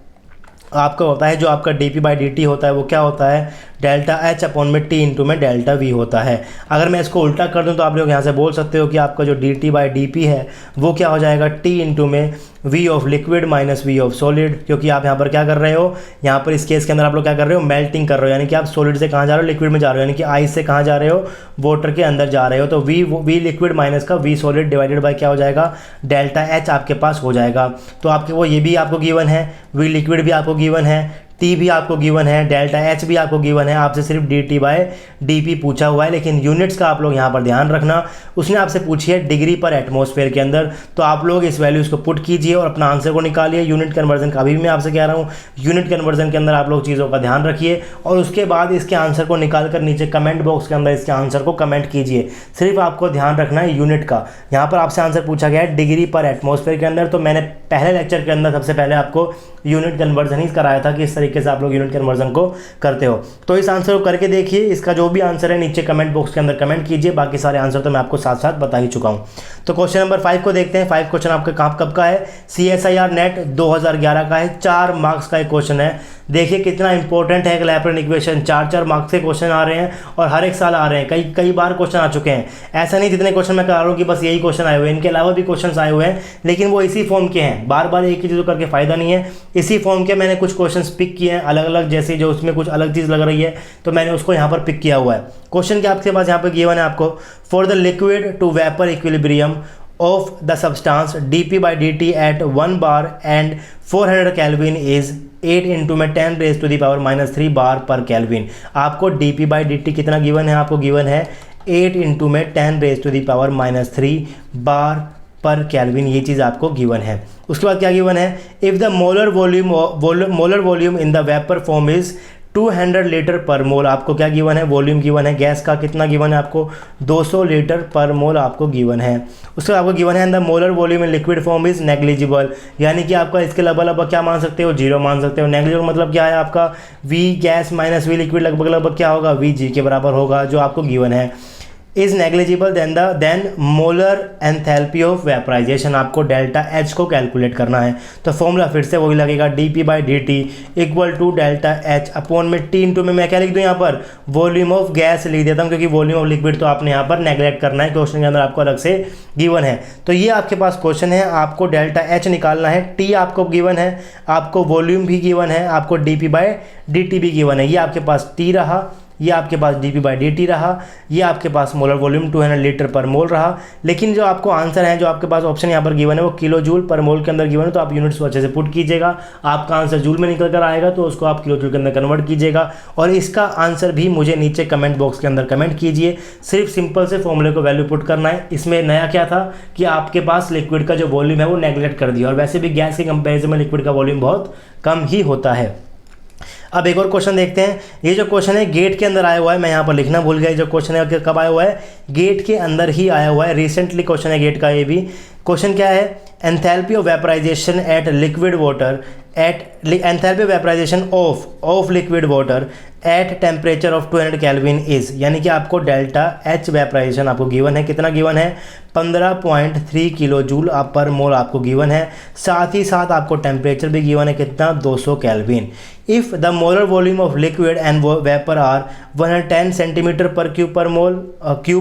आपको होता है जो आपका dp/dt होता है वो क्या होता है, डेल्टा एच अपॉन में टी इंटू में डेल्टा वी होता है। अगर मैं इसको उल्टा कर दूं तो आप लोग यहाँ से बोल सकते हो कि आपका जो dt/dp है वो क्या हो जाएगा, टी इंटू में v of liquid minus v of solid, क्योंकि आप यहाँ पर क्या कर रहे हो, यहाँ पर इस केस के अंदर आप लोग क्या कर रहे हो, मेल्टिंग कर रहे हो, यानी कि आप सॉलिड से कहाँ जा रहे हो, लिक्विड में जा रहे हो, यानी कि आइस से कहाँ जा रहे हो, वाटर के अंदर जा रहे हो। तो v लिक्विड माइनस का v सॉलिड डिवाइडेड बाय क्या हो जाएगा, डेल्टा एच आपके पास हो जाएगा। तो आपके वो ये भी आपको गिवन है, v लिक्विड भी आपको गिवन है, टी भी आपको गिवन है, डेल्टा एच भी आपको गिवन है, आपसे सिर्फ dt/dp पूछा हुआ है। लेकिन यूनिट्स का आप लोग यहाँ पर ध्यान रखना, उसने आपसे पूछी है डिग्री पर एटमॉस्फेयर के अंदर। तो आप लोग इस वैल्यूज़ को पुट कीजिए और अपना आंसर को निकालिए। यूनिट कन्वर्जन का भी मैं आपसे कह रहा हूँ, यूनिट कन्वर्जन के अंदर आप लोग चीज़ों का ध्यान रखिए और उसके बाद इसके आंसर को निकाल कर नीचे कमेंट बॉक्स के अंदर इसके आंसर को कमेंट कीजिए। सिर्फ आपको ध्यान रखना है यूनिट का। यहाँ पर आपसे आंसर पूछा गया है डिग्री पर एटमॉस्फेयर के अंदर, तो मैंने पहले लेक्चर के अंदर सबसे पहले आपको यूनिट कन्वर्जन ही कराया था कि इस तरीके से आप लोग यूनिट कन्वर्जन को करते हो। तो इस आंसर को करके देखिए, इसका जो भी आंसर है नीचे कमेंट बॉक्स के अंदर कमेंट कीजिए। बाकी सारे आंसर तो मैं आपको साथ साथ बता ही चुका हूँ। तो क्वेश्चन नंबर 5 को देखते हैं। 5 क्वेश्चन आपका कब का है, CSIR नेट 2011 का है, 4 मार्क्स का एक क्वेश्चन है। देखिए कितना इंपॉर्टेंट है क्लैपेरन इक्वेशन, 4 मार्क्स के क्वेश्चन आ रहे हैं और हर एक साल आ रहे हैं, कई बार क्वेश्चन आ चुके हैं। ऐसा नहीं जितने क्वेश्चन मैं करा रहा हूँ कि बस यही क्वेश्चन आए हुए हैं, इनके अलावा भी क्वेश्चन आए हुए हैं, लेकिन वो इसी फॉर्म के हैं। बार बार एक ही चीज़ करके फ़ायदा नहीं है। इसी फॉर्म के मैंने कुछ क्वेश्चन पिक किए हैं अलग अलग, जैसे जो उसमें कुछ अलग चीज़ लग रही है तो मैंने उसको यहाँ पर पिक किया हुआ है। क्वेश्चन क्या आपके पास यहाँ पर गिवन है आपको, for the liquid to vapour equilibrium of the substance dp by dt at 1 bar and 400 Kelvin is 8 into में 10 raise to the power -3 bar per kelvin. आपको dp by dt कितना गिवन है, आपको गिवन है 8 इंटू में 10 raise to the power -3 bar per kelvin, ये चीज़ आपको गिवन है। उसके बाद क्या गिवन है, if the molar volume in the vapour form is 200 litre पर मोल, आपको क्या गिवन है, वॉल्यूम गिवन है। गैस का कितना गिवन है आपको, 200 लीटर पर मोल आपको गिवन है। उसके बाद आपको गिवन है the molar volume in liquid form is negligible, यानी कि आपका इसके लगभग क्या मान सकते हो, 0 मान सकते हो। नेग्लिजिबल मतलब क्या है आपका, V gas minus V liquid लगभग क्या होगा, वी जी के बराबर होगा, जो आपको गिवन है। Is negligible then molar enthalpy of vaporisation, आपको डेल्टा एच को कैलकुलेट करना है। तो फॉर्मूला फिर से वही लगेगा, dp by dt equal to delta H upon में टी इंटू में मैं क्या लिख दूँ यहाँ पर, वॉल्यूम ऑफ गैस लिख देता हूँ, क्योंकि वॉल्यूम ऑफ लिक्विड तो आपने यहाँ पर नेग्लेक्ट करना है, क्वेश्चन के अंदर आपको अलग से गिवन है। तो ये आपके पास क्वेश्चन है, आपको डेल्टा एच निकालना है, टी आपको गिवन है, आपको वॉल्यूम भी गिवन है, आपको dp बाई dt भी गिवन है। ये आपके पास टी रहा, ये आपके पास dp बाई dt रहा, ये आपके पास मोलर वॉल्यूम 200 लीटर पर मोल रहा। लेकिन जो आपको आंसर है, जो आपके पास ऑप्शन यहाँ पर गिवन है, वो किलो जूल पर मोल के अंदर गिवन है। तो आप यूनिट्स को अच्छे से पुट कीजिएगा, आपका आंसर जूल में निकल कर आएगा, तो उसको आप किलो जूल के अंदर कन्वर्ट कीजिएगा। और इसका आंसर भी मुझे नीचे कमेंट बॉक्स के अंदर कमेंट कीजिए। सिर्फ सिंपल से फॉर्मूले को वैल्यू पुट करना है। इसमें नया क्या था कि आपके पास लिक्विड का जो वॉल्यूम है वो नेग्लेक्ट कर दिया, और वैसे भी गैस के कंपेरिजन में लिक्विड का वॉल्यूम बहुत कम ही होता है। अब एक और क्वेश्चन देखते हैं। ये जो क्वेश्चन है गेट के अंदर आया हुआ है, मैं यहाँ पर लिखना भूल गया। जो क्वेश्चन है कब आया हुआ है, गेट के अंदर ही आया हुआ है, रिसेंटली क्वेश्चन है गेट का। ये भी क्वेश्चन क्या है, enthalpy of vaporisation at liquid water enthalpy vaporisation of liquid water at temperature of 200 kelvin is, यानी कि आपको डेल्टा एच वेपराइजेशन आपको गिवन है, कितना गिवन है, 15.3 किलो जूल पर मोल आपको गिवन है। साथ ही साथ आपको टेम्परेचर भी गिवन है, कितना, 200 kelvin. If the molar volume of liquid and vapour are 110 centimetre per cube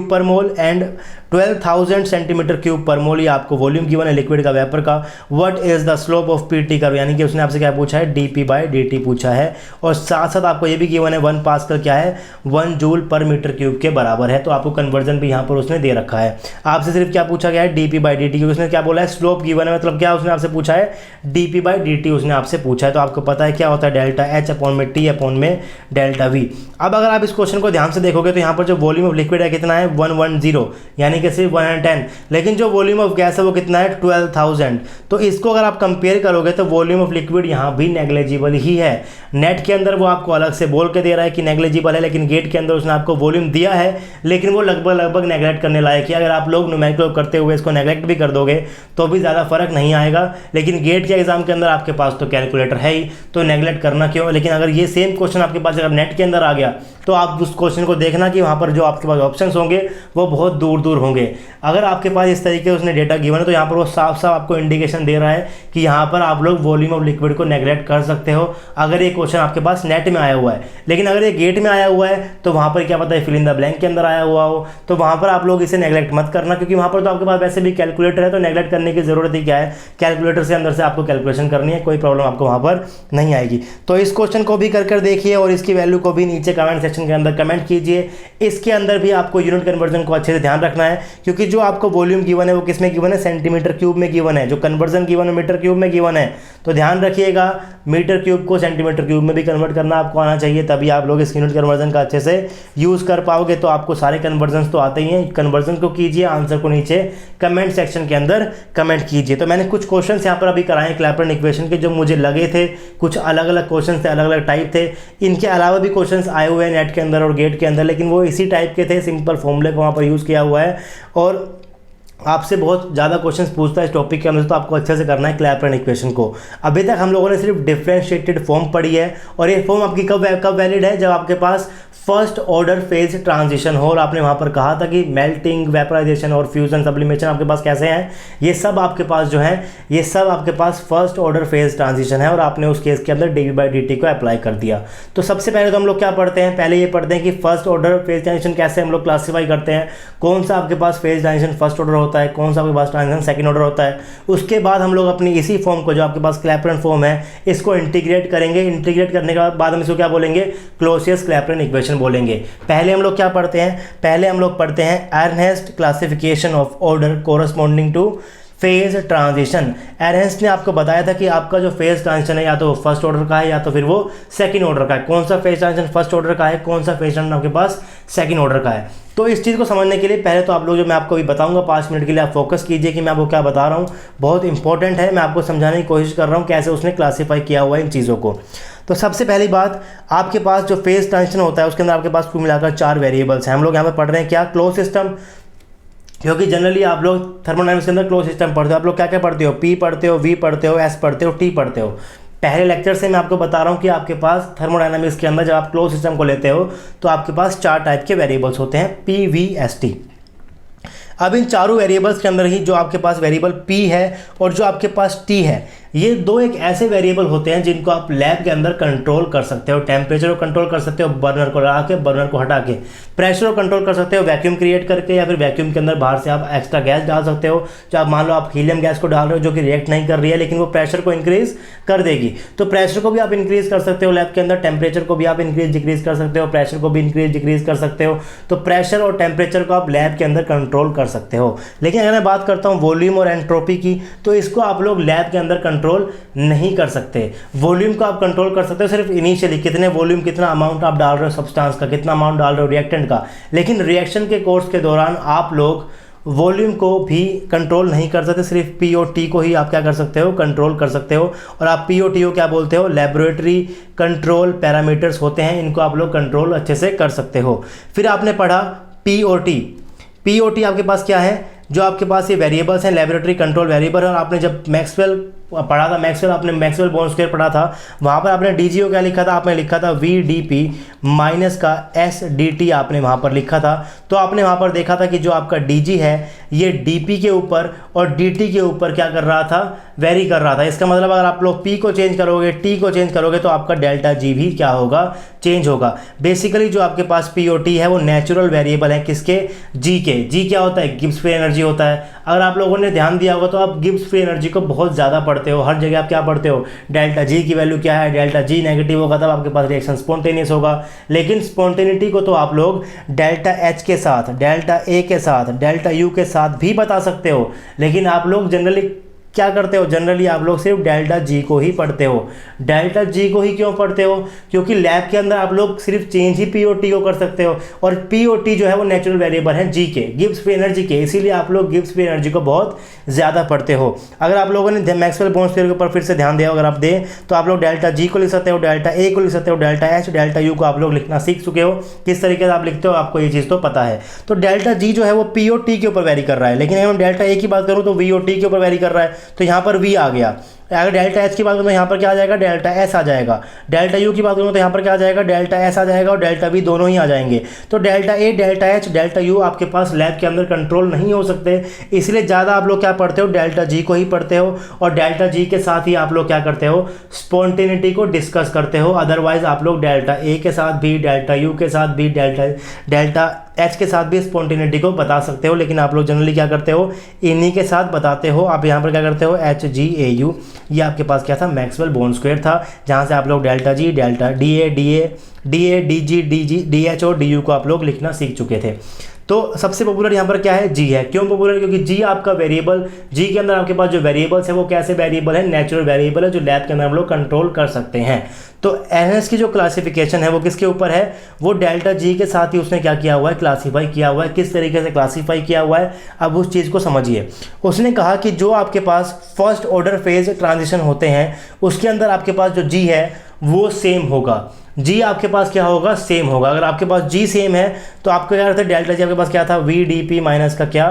per mole and 12,000 centimetre cube per मोल, ये आपको वॉल्यूम गिवन है लिक्विड का वेपर का। What is the slope of PT curve, यानी कि उसने आपसे क्या पूछा है, dp बाई dt पूछा है। और साथ साथ आपको ये भी गिवन है 1 पास्कल क्या है, 1 जूल पर मीटर क्यूब के बराबर है। तो आपको कन्वर्जन भी यहाँ पर उसने दे रखा है। आपसे सिर्फ क्या पूछा गया है, dp बाई dt, क्योंकि उसने क्या बोला है, स्लोप गिवन है, मतलब क्या उसने आपसे पूछा है, dp बाई dt उसने आपसे पूछा है। तो आपको पता है क्या होता है, डेल्टा एच अपॉन में टी अपॉन में डेल्टा वी। अब अगर आप इस क्वेश्चन को ध्यान से देखोगे तो यहाँ पर जो वॉल्यूम ऑफ लिक्विड है कितना है, 110, यानी कि सिर्फ 110, लेकिन जो वॉल्यूम ऑफ गैस है वो कितना है, 12,000। तो इसको अगर आप कंपेयर करोगे तो वॉल्यूम ऑफ लिक्विड यहाँ भी नेग्लेजिबल ही है। नेट के अंदर वो आपको अलग से बोल के दे रहा है कि नेग्लेजिबल है, लेकिन गेट के अंदर उसने आपको वॉल्यूम दिया है, लेकिन वो लगभग नेग्लेक्ट करने लायक है। अगर आप लोग न्यूमेरिकल करते हुए इसको नेग्लेक्ट भी कर दोगे तो भी ज़्यादा फर्क नहीं आएगा, लेकिन गेट के एग्जाम के अंदर आपके पास तो कैलकुलेटर है ही, तो नेग्लेक्ट करना क्यों। लेकिन अगर ये सेम क्वेश्चन आपके पास अगर नेट के अंदर आ गया तो आप उस क्वेश्चन को देखना कि वहाँ पर जो आपके पास ऑप्शंस होंगे वो बहुत दूर दूर होंगे। अगर आपके पास इस तरीके से उसने डेटा गिवन है तो यहाँ पर वो साफ साफ आपको इंडिकेशन दे रहा है कि यहाँ पर आप लोग वॉल्यूम ऑफ लिक्विड को नेग्लेक्ट कर सकते हो, अगर ये क्वेश्चन आपके पास नेट में आया हुआ है। लेकिन अगर ये गेट में आया हुआ है तो वहाँ पर क्या पता है फिल इन द ब्लैंक के अंदर आया हुआ हो, तो वहाँ पर आप लोग इसे नेग्लेक्ट मत करना, क्योंकि वहाँ पर तो आपके पास वैसे भी कैलकुलेटर है, तो नेग्लेक्ट करने की जरूरत ही क्या है, कैलकुलेटर से अंदर से आपको कैलकुलेशन करनी है, कोई प्रॉब्लम आपको वहाँ पर नहीं आएगी। तो इस क्वेश्चन को भी कर देखिए और इसकी वैल्यू को भी नीचे कमेंट सेक्शन के अंदर कमेंट कीजिए। इसके अंदर भी आपको यूनिट कन्वर्जन को अच्छे से ध्यान रखना है, क्योंकि जो आपको वॉल्यूम गिवन है वो किस में गिवन है, सेंटीमीटर क्यूब में गिवन है, जो कन्वर्जन गिवन है मीटर क्यूब में गिवन है। तो ध्यान रखिएगा, मीटर क्यूब को सेंटीमीटर क्यूब में भी कन्वर्ट करना आपको आना चाहिए, तभी आप लोग इस यूनिट कन्वर्जन का अच्छे से यूज़ कर पाओगे। तो आपको सारे कन्वर्जन तो आते ही हैं, कन्वर्जन को कीजिए, आंसर को नीचे कमेंट सेक्शन के अंदर कमेंट कीजिए। तो मैंने कुछ क्वेश्चन यहाँ पर अभी कराए क्लैपरन इक्वेशन के, जो मुझे लगे थे, कुछ अलग अलग क्वेश्चन थे, अलग अलग टाइप थे। इनके अलावा भी क्वेश्चंस आए हुए हैं नेट के अंदर और गेट के अंदर, लेकिन वो इसी टाइप के थे, सिंपल फॉर्मूले को वहाँ पर यूज़ किया हुआ है। और आपसे बहुत ज़्यादा क्वेश्चंस पूछता है इस टॉपिक के अंदर, तो आपको अच्छे से करना है क्लैपरन इक्वेशन को। अभी तक हम लोगों ने सिर्फ डिफरेंशिएटेड फॉर्म पढ़ी है, और ये फॉर्म आपकी कब वैलिड है, जब आपके पास फर्स्ट ऑर्डर फेज ट्रांजिशन हो। और आपने वहाँ पर कहा था कि मेल्टिंग, वेपराइजेशन और फ्यूजन, सब्लिमेशन आपके पास कैसे हैं, ये सब आपके पास जो है, ये सब आपके पास फर्स्ट ऑर्डर फेज ट्रांजिशन है, और आपने उस केस के अंदर dv बाई dt को अप्लाई कर दिया। तो सबसे पहले तो हम लोग क्या पढ़ते हैं, पहले ये पढ़ते हैं कि फर्स्ट ऑर्डर फेज ट्रांजिशन कैसे हम लोग क्लासीफाई करते हैं, कौन सा आपके पास फेज ट्रांजिशन फर्स्ट ऑर्डर होता है, कौन सा आपके पास ट्रांजिशन सेकंड ऑर्डर होता है। उसके बाद हम लोग अपनी इसी फॉर्म को, जो आपके पास क्लैपरन फॉर्म है, इसको इंटीग्रेट करेंगे। इंटीग्रेट करने के बाद हम इसको क्या बोलेंगे, क्लोसियस क्लैपरन इक्वेशन क्लासिफिकेशन बोलेंगे। पहले हम लोग क्या पढ़ते हैं, पहले हम लोग पढ़ते हैं Ehrenfest classification of order corresponding to phase transition. Ehrenfest ने आपको बताया था कि आपका जो फेज ट्रांजिशन है या तो फर्स्ट ऑर्डर का है या तो फिर वो सेकंड ऑर्डर का है। कौन सा फेज ट्रांजिशन फर्स्ट ऑर्डर का है, कौन सा फेज ट्रांजिशन आपके पास सेकंड ऑर्डर का है। तो इस चीज़ को समझने के लिए पहले तो आप लोग जो मैं आपको अभी बताऊंगा 5 मिनट के लिए आप फोकस कीजिए कि मैं आपको क्या बता रहा हूँ, बहुत इंपॉर्टेंट है। मैं आपको समझाने की कोशिश कर रहा हूँ कैसे उसने क्लासीफाई किया हुआ है इन चीज़ों को। तो सबसे पहली बात, आपके पास जो फेज ट्रांजिशन होता है उसके अंदर आपके पास कुल मिलाकर 4 वेरिएबल्स हैं। हम लोग यहाँ पर पढ़ रहे हैं क्या, क्लोज सिस्टम, क्योंकि जनरली आप लोग थर्मोडायनामिक्स के अंदर क्लोज सिस्टम पढ़ते हो। आप लोग क्या क्या पढ़ते हो, पी पढ़ते हो, वी पढ़ते हो, एस पढ़ते हो, टी पढ़ते हो। पहले लेक्चर से मैं आपको बता रहा हूँ कि आपके पास थर्मोडायनामिक्स के अंदर जब आप क्लोज सिस्टम को लेते हो तो आपके पास 4 टाइप के वेरिएबल्स होते हैं, पी, वी, एस, टी। अब इन चारों वेरिएबल्स के अंदर ही जो आपके पास वेरिएबल पी है और जो आपके पास टी है, ये दो एक ऐसे वेरिएबल होते हैं जिनको आप लैब के अंदर कंट्रोल कर सकते हो। टेम्परेचर को कंट्रोल कर सकते हो बर्नर को लगा के, बर्नर को हटा के। प्रेशर को कंट्रोल कर सकते हो वैक्यूम क्रिएट करके, या फिर वैक्यूम के अंदर बाहर से आप एक्स्ट्रा गैस डाल सकते हो। जो आप मान लो आप हीलियम गैस को डाल रहे हो जो कि रिएक्ट नहीं कर रही है लेकिन वो प्रेशर को इंक्रीज कर देगी, तो प्रेशर को भी आप इंक्रीज कर सकते हो लैब के अंदर। टेम्परेचर को भी आप इंक्रीज डिक्रीज कर सकते हो, प्रेशर को भी इंक्रीज डिक्रीज कर सकते हो। तो प्रेशर और टेम्परेचर को आप लैब के अंदर कंट्रोल कर सकते हो। लेकिन अगर मैं बात करता हूँ वॉल्यूम और एंट्रोपी की, तो इसको आप लोग लैब के अंदर कंट्रोल नहीं कर सकते। वॉल्यूम को आप कंट्रोल कर सकते हो सिर्फ इनिशियली, कितने वॉल्यूम, कितना अमाउंट आप डाल रहे हो सब्सटेंस का, कितना अमाउंट डाल रहे हो रिएक्टेंट का। लेकिन रिएक्शन के कोर्स के दौरान आप लोग वॉल्यूम को भी कंट्रोल नहीं कर सकते, सिर्फ पी और टी को ही आप क्या कर सकते हो, कंट्रोल कर सकते हो। और आप पी और टी को क्या बोलते हो, लेबोरेटरी कंट्रोल पैरामीटर्स होते हैं, इनको आप लोग कंट्रोल अच्छे से कर सकते हो। फिर आपने पढ़ा पी और टी। पी और टी आपके पास क्या है, जो आपके पास ये वेरिएबल्स हैं, लेबोरेटरी कंट्रोल वेरिएबल। और आपने जब मैक्सवेल पढ़ा था, आपने मैक्सवेल बॉन्ड स्क्वायर पढ़ा था, वहाँ पर आपने डी जी को क्या लिखा था, आपने लिखा था वी डी पी माइनस का एस डी टी आपने वहाँ पर लिखा था। तो आपने वहाँ पर देखा था कि जो आपका डी जी है ये डी पी के ऊपर और डी टी के ऊपर क्या कर रहा था, वेरी कर रहा था। इसका मतलब अगर आप लोग पी को चेंज करोगे, टी को चेंज करोगे, तो आपका डेल्टा जी भी क्या होगा, चेंज होगा। बेसिकली जो आपके पास पी और टी है वो नेचुरल वेरिएबल है, किसके, जी के। जी क्या होता है, गिब्स फ्री एनर्जी होता है। अगर आप लोगों ने ध्यान दिया होगा तो आप गिब्स फ्री एनर्जी को बहुत ज़्यादा पढ़ते हो, हर जगह आप क्या पढ़ते हो, डेल्टा जी की वैल्यू क्या है, डेल्टा जी नेगेटिव होगा तब आपके पास रिएक्शन स्पॉन्टेनियस होगा। लेकिन स्पॉन्टेनिटी को तो आप लोग डेल्टा एच के साथ, डेल्टा ए के साथ, डेल्टा यू के साथ भी बता सकते हो। लेकिन आप लोग जनरली क्या करते हो, जनरली आप लोग सिर्फ डेल्टा जी को ही पढ़ते हो। डेल्टा जी को ही क्यों पढ़ते हो, क्योंकि लैब के अंदर आप लोग सिर्फ चेंज ही पी और टी को कर सकते हो, और पी और टी जो है वो नेचुरल वेरिएबल है जी के, गिब्स फ्री एनर्जी के। इसीलिए आप लोग गिब्स फ्री एनर्जी को बहुत ज़्यादा पढ़ते हो। अगर आप लोगों ने मैक्सवेल बॉन्ड स्क्वायर के ऊपर फिर से ध्यान दिया, अगर आप दें तो आप लोग डेल्टा जी को लिख सकते हो, डेल्टा ए को लिख सकते हो, डेल्टा एच, डेल्टा यू को आप लोग लिखना सीख चुके हो। किस तरीके से आप लिखते हो आपको ये चीज़ तो पता है। तो डेल्टा जी जो है वो पी और टी के ऊपर वेरी कर रहा है। लेकिन अगर मैं डेल्टा ए की बात करूँ तो वी और टी के ऊपर वेरी कर रहा है, तो यहाँ पर वी आ गया। अगर डेल्टा एच की बात करूँ तो यहाँ पर क्या आ जाएगा, डेल्टा एस आ जाएगा। डेल्टा यू की बात करूँ तो यहाँ पर क्या आ जाएगा, डेल्टा एस आ जाएगा, और डेल्टा वी दोनों ही आ जाएंगे। तो delta A, delta H, delta U आपके पास लैब के अंदर कंट्रोल नहीं हो सकते, इसलिए ज़्यादा आप लोग क्या पढ़ते हो, डेल्टा जी को ही पढ़ते हो। और डेल्टा जी के साथ ही आप लोग क्या करते हो, स्पॉन्टेनिटी को डिस्कस करते हो। अदरवाइज आप लोग डेल्टा ए के साथ भी, डेल्टा यू के साथ भी, डेल्टा एच के साथ भी स्पॉन्टेनिटी को बता सकते हो। लेकिन आप लोग जनरली क्या करते हो, इन्हीं के साथ बताते हो। आप यहाँ पर क्या करते हो, एच जी ए यू, ये आपके पास क्या था, मैक्सवेल बॉन्ड स्क्वायर था, जहाँ से आप लोग delta G, delta D A, D G, D H और डी यू को आप लोग लिखना सीख चुके थे। तो सबसे पॉपुलर यहाँ पर क्या है, जी है। क्यों पॉपुलर, क्योंकि जी आपका वेरिएबल, जी के अंदर आपके पास जो वेरिएबल्स है वो कैसे वेरिएबल है, नेचुरल वेरिएबल है, जो लैब के अंदर हम लोग कंट्रोल कर सकते हैं। तो एनएस की जो क्लासिफिकेशन है वो किसके ऊपर है, वो डेल्टा जी के साथ ही उसने क्या किया हुआ है, क्लासीफाई किया हुआ है। किस तरीके से क्लासीफाई किया हुआ है, अब उस चीज़ को समझिए। उसने कहा कि जो आपके पास फर्स्ट ऑर्डर फेज ट्रांजिशन होते हैं उसके अंदर आपके पास जो जी है वो सेम होगा। जी आपके पास क्या होगा, सेम होगा। अगर आपके पास जी सेम है तो आपको क्या रहता है, डेल्टा जी आपके पास क्या था, वी डी पी माइनस का क्या,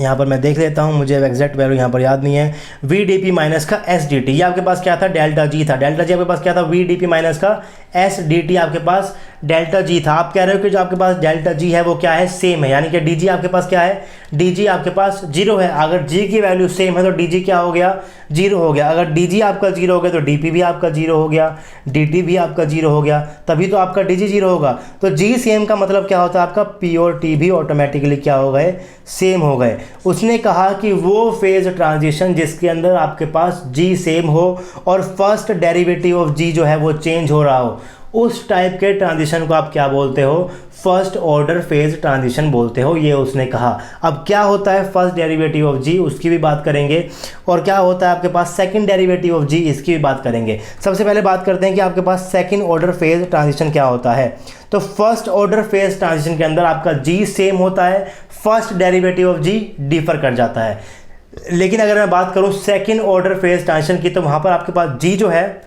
यहाँ पर मैं देख लेता हूँ, मुझे एग्जैक्ट वैल्यू यहाँ पर याद नहीं है, वी डी पी माइनस का एस डी टी। ये आपके पास क्या था, डेल्टा जी था। डेल्टा जी आपके पास क्या था, वी डी पी माइनस का एस डी टी आपके पास डेल्टा जी था। आप कह रहे हो कि जो आपके पास डेल्टा जी है वो क्या है, सेम है, यानी कि डी जी आपके पास क्या है, डी जी आपके पास जीरो है। अगर जी की वैल्यू सेम है तो डी जी क्या हो गया, जीरो हो गया। अगर डी जी आपका जीरो हो गया तो डी पी भी आपका जीरो हो गया, डी टी भी आपका जीरो हो गया, तभी तो आपका डी जी जीरो होगा। तो जी सेम का मतलब क्या होता है, आपका पी और टी भी ऑटोमेटिकली क्या हो गए, सेम हो गए। उसने कहा कि वो फेज ट्रांजिशन जिसके अंदर आपके पास जी सेम हो और फर्स्ट डेरिवेटिव ऑफ जी जो है वो चेंज हो रहा हो, उस टाइप के ट्रांजिशन को आप क्या बोलते हो, फर्स्ट ऑर्डर फेज ट्रांजिशन बोलते हो, ये उसने कहा। अब क्या होता है फर्स्ट डेरिवेटिव ऑफ जी, उसकी भी बात करेंगे, और क्या होता है आपके पास सेकंड डेरिवेटिव ऑफ जी, इसकी भी बात करेंगे। सबसे पहले बात करते हैं कि आपके पास सेकंड ऑर्डर फेज ट्रांजिशन क्या होता है। तो फर्स्ट ऑर्डर फेज ट्रांजिशन के अंदर आपका जी सेम होता है, first derivative of G differ कर जाता है। लेकिन अगर मैं बात करूं सेकंड ऑर्डर फेज ट्रांजिशन की, तो वहां पर आपके पास जी जो है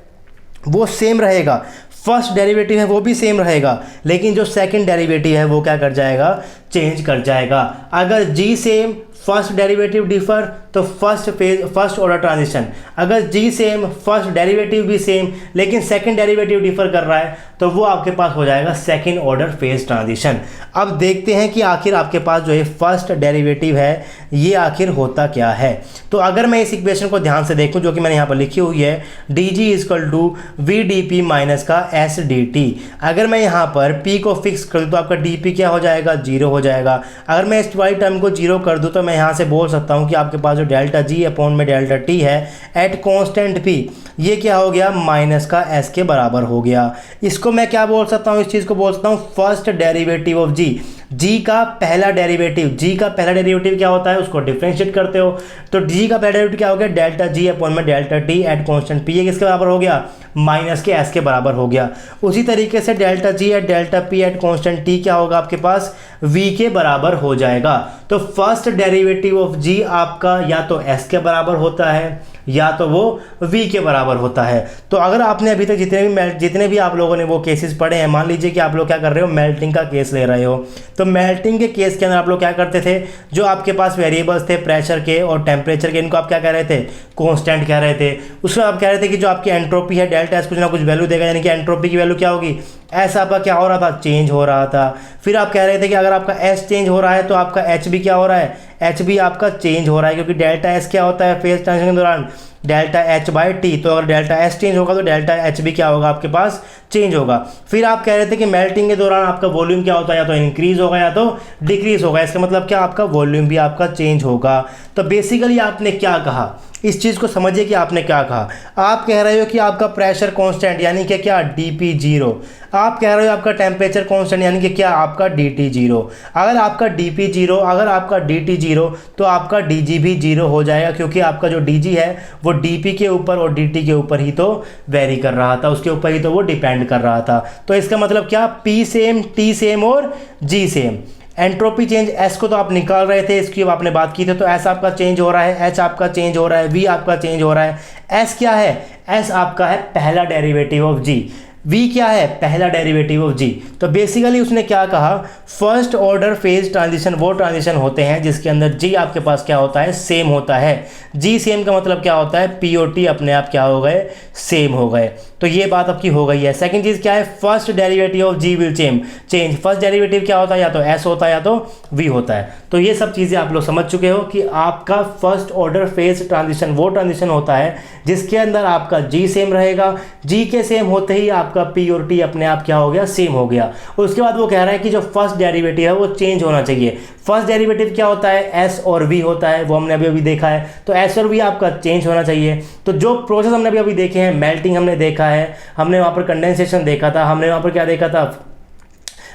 वो सेम रहेगा, फर्स्ट डेरिवेटिव है वो भी सेम रहेगा, लेकिन जो सेकंड डेरिवेटिव है वो क्या कर जाएगा, चेंज कर जाएगा। अगर जी सेम फर्स्ट डेरिवेटिव डिफर तो फर्स्ट ऑर्डर ट्रांजिशन, अगर जी सेम फर्स्ट डेरिवेटिव भी सेम लेकिन सेकंड डेरिवेटिव डिफर कर रहा है तो वो आपके पास हो जाएगा सेकंड ऑर्डर फेज ट्रांजिशन। अब देखते हैं कि आखिर आपके पास जो है फर्स्ट डेरिवेटिव है ये आखिर होता क्या है। तो अगर मैं इस इक्वेशन को ध्यान से देखूं जो कि मैंने यहाँ पर लिखी हुई है, d G equal to V d P minus का एस डी टी। अगर मैं यहाँ पर p को फिक्स कर दूँ तो आपका डी पी क्या हो जाएगा, जीरो हो जाएगा। अगर मैं इस वाई टर्म को जीरो कर दूँ तो मैं यहाँ से बोल सकता हूँ कि आपके पास जो डेल्टा जी अपॉन में डेल्टा टी है एट कॉन्स्टेंट p, ये क्या हो गया, माइनस का s के बराबर हो गया। इसको मैं क्या बोल सकता हूँ, इस चीज़ को बोल सकता हूँ फर्स्ट डेरिवेटिव ऑफ जी। जी का पहला डेरिवेटिव, जी का पहला डेरिवेटिव क्या होता है, उसको डिफरेंशिएट करते हो तो जी का पहला डेरिवेटिव क्या हो गया, डेल्टा जी अपॉन में delta T at constant P, ये किसके बराबर हो गया, माइनस के एस के बराबर हो गया। उसी तरीके से delta G at delta P at constant T क्या होगा आपके पास, वी के बराबर हो जाएगा। तो फर्स्ट डेरिवेटिव ऑफ जी आपका या तो एस के बराबर होता है या तो वो v के बराबर होता है। तो अगर आपने अभी तक जितने भी आप लोगों ने वो केसेस पढ़े हैं, मान लीजिए कि आप लोग क्या कर रहे हो, मेल्टिंग का केस ले रहे हो, तो मेल्टिंग के केस के अंदर आप लोग क्या करते थे, जो आपके पास वेरिएबल्स थे प्रेशर के और टेम्परेचर के, इनको आप क्या कह रहे थे, कांस्टेंट कह रहे थे। उसमें आप कह रहे थे कि जो आपकी एंट्रोपी है डेल्टा एस कुछ ना कुछ वैल्यू देगा, यानी कि एंट्रोपी की वैल्यू क्या होगी, एस आपका क्या हो रहा था, चेंज हो रहा था। फिर आप कह रहे थे कि अगर आपका एस चेंज हो रहा है तो आपका एच भी क्या हो रहा है, एच भी आपका चेंज हो रहा है, क्योंकि डेल्टा एस क्या होता है फेज ट्रांजिशन के दौरान, डेल्टा एच बाई टी। तो अगर डेल्टा एस चेंज होगा तो डेल्टा एच भी क्या होगा आपके पास, चेंज होगा। फिर आप कह रहे थे कि मेल्टिंग के दौरान आपका वॉल्यूम क्या होता है, या तो इंक्रीज होगा या तो डिक्रीज होगा, इसका मतलब क्या, आपका वॉल्यूम भी आपका चेंज होगा। तो बेसिकली आपने क्या कहा, इस चीज़ को समझिए कि आपने क्या कहा। आप कह रहे हो कि आपका प्रेशर कांस्टेंट यानी कि क्या, dp जीरो। आप कह रहे हो आपका टेम्परेचर कांस्टेंट यानी कि क्या, आपका dt जीरो। अगर आपका dp जीरो, अगर आपका dt जीरो तो आपका dg भी जीरो हो जाएगा, क्योंकि आपका जो dg है वो dp के ऊपर और dt के ऊपर ही तो वेरी कर रहा था, उसके ऊपर ही तो वो डिपेंड कर रहा था। तो इसका मतलब क्या, p सेम, t सेम और g same. Entropy change S को तो आप निकाल रहे थे, इसकी आपने बात की थी, तो एस आपका चेंज हो रहा है, एच आपका चेंज हो रहा है, वी आपका चेंज हो रहा है। एस क्या है, एस आपका है पहला डेरिवेटिव ऑफ जी, वी क्या है, पहला डेरिवेटिव ऑफ जी। तो बेसिकली उसने क्या कहा, फर्स्ट ऑर्डर फेज ट्रांजिशन वो ट्रांजिशन होते हैं जिसके अंदर जी आपके पास क्या होता है, सेम होता है। जी सेम का मतलब क्या होता है, पी और टी अपने आप क्या हो गए, सेम हो गए। तो ये बात आपकी हो गई है। सेकंड चीज़ क्या है, first derivative of G will change. First derivative क्या होता है, या तो एस होता है या तो वी होता है। तो ये सब चीज़ें आप लोग समझ चुके हो कि आपका फर्स्ट ऑर्डर फेज ट्रांजिशन वो ट्रांजिशन होता है जिसके अंदर आपका जी सेम रहेगा, जी के सेम होते ही आपका पी और टी अपने आप क्या हो गया, सेम हो गया। उसके बाद वो कह रहा है कि जो फर्स्ट डेरिवेटिव है वो चेंज होना चाहिए। फर्स्ट डेरिवेटिव क्या होता है, एस और वी होता है, वो हमने अभी देखा है। तो एस और वी आपका चेंज होना चाहिए। तो जो प्रोसेस हमने अभी देखे हैं, मेल्टिंग हमने देखा है, हमने वहाँ पर कंडेंसेशन देखा था, हमने वहाँ पर क्या देखा था,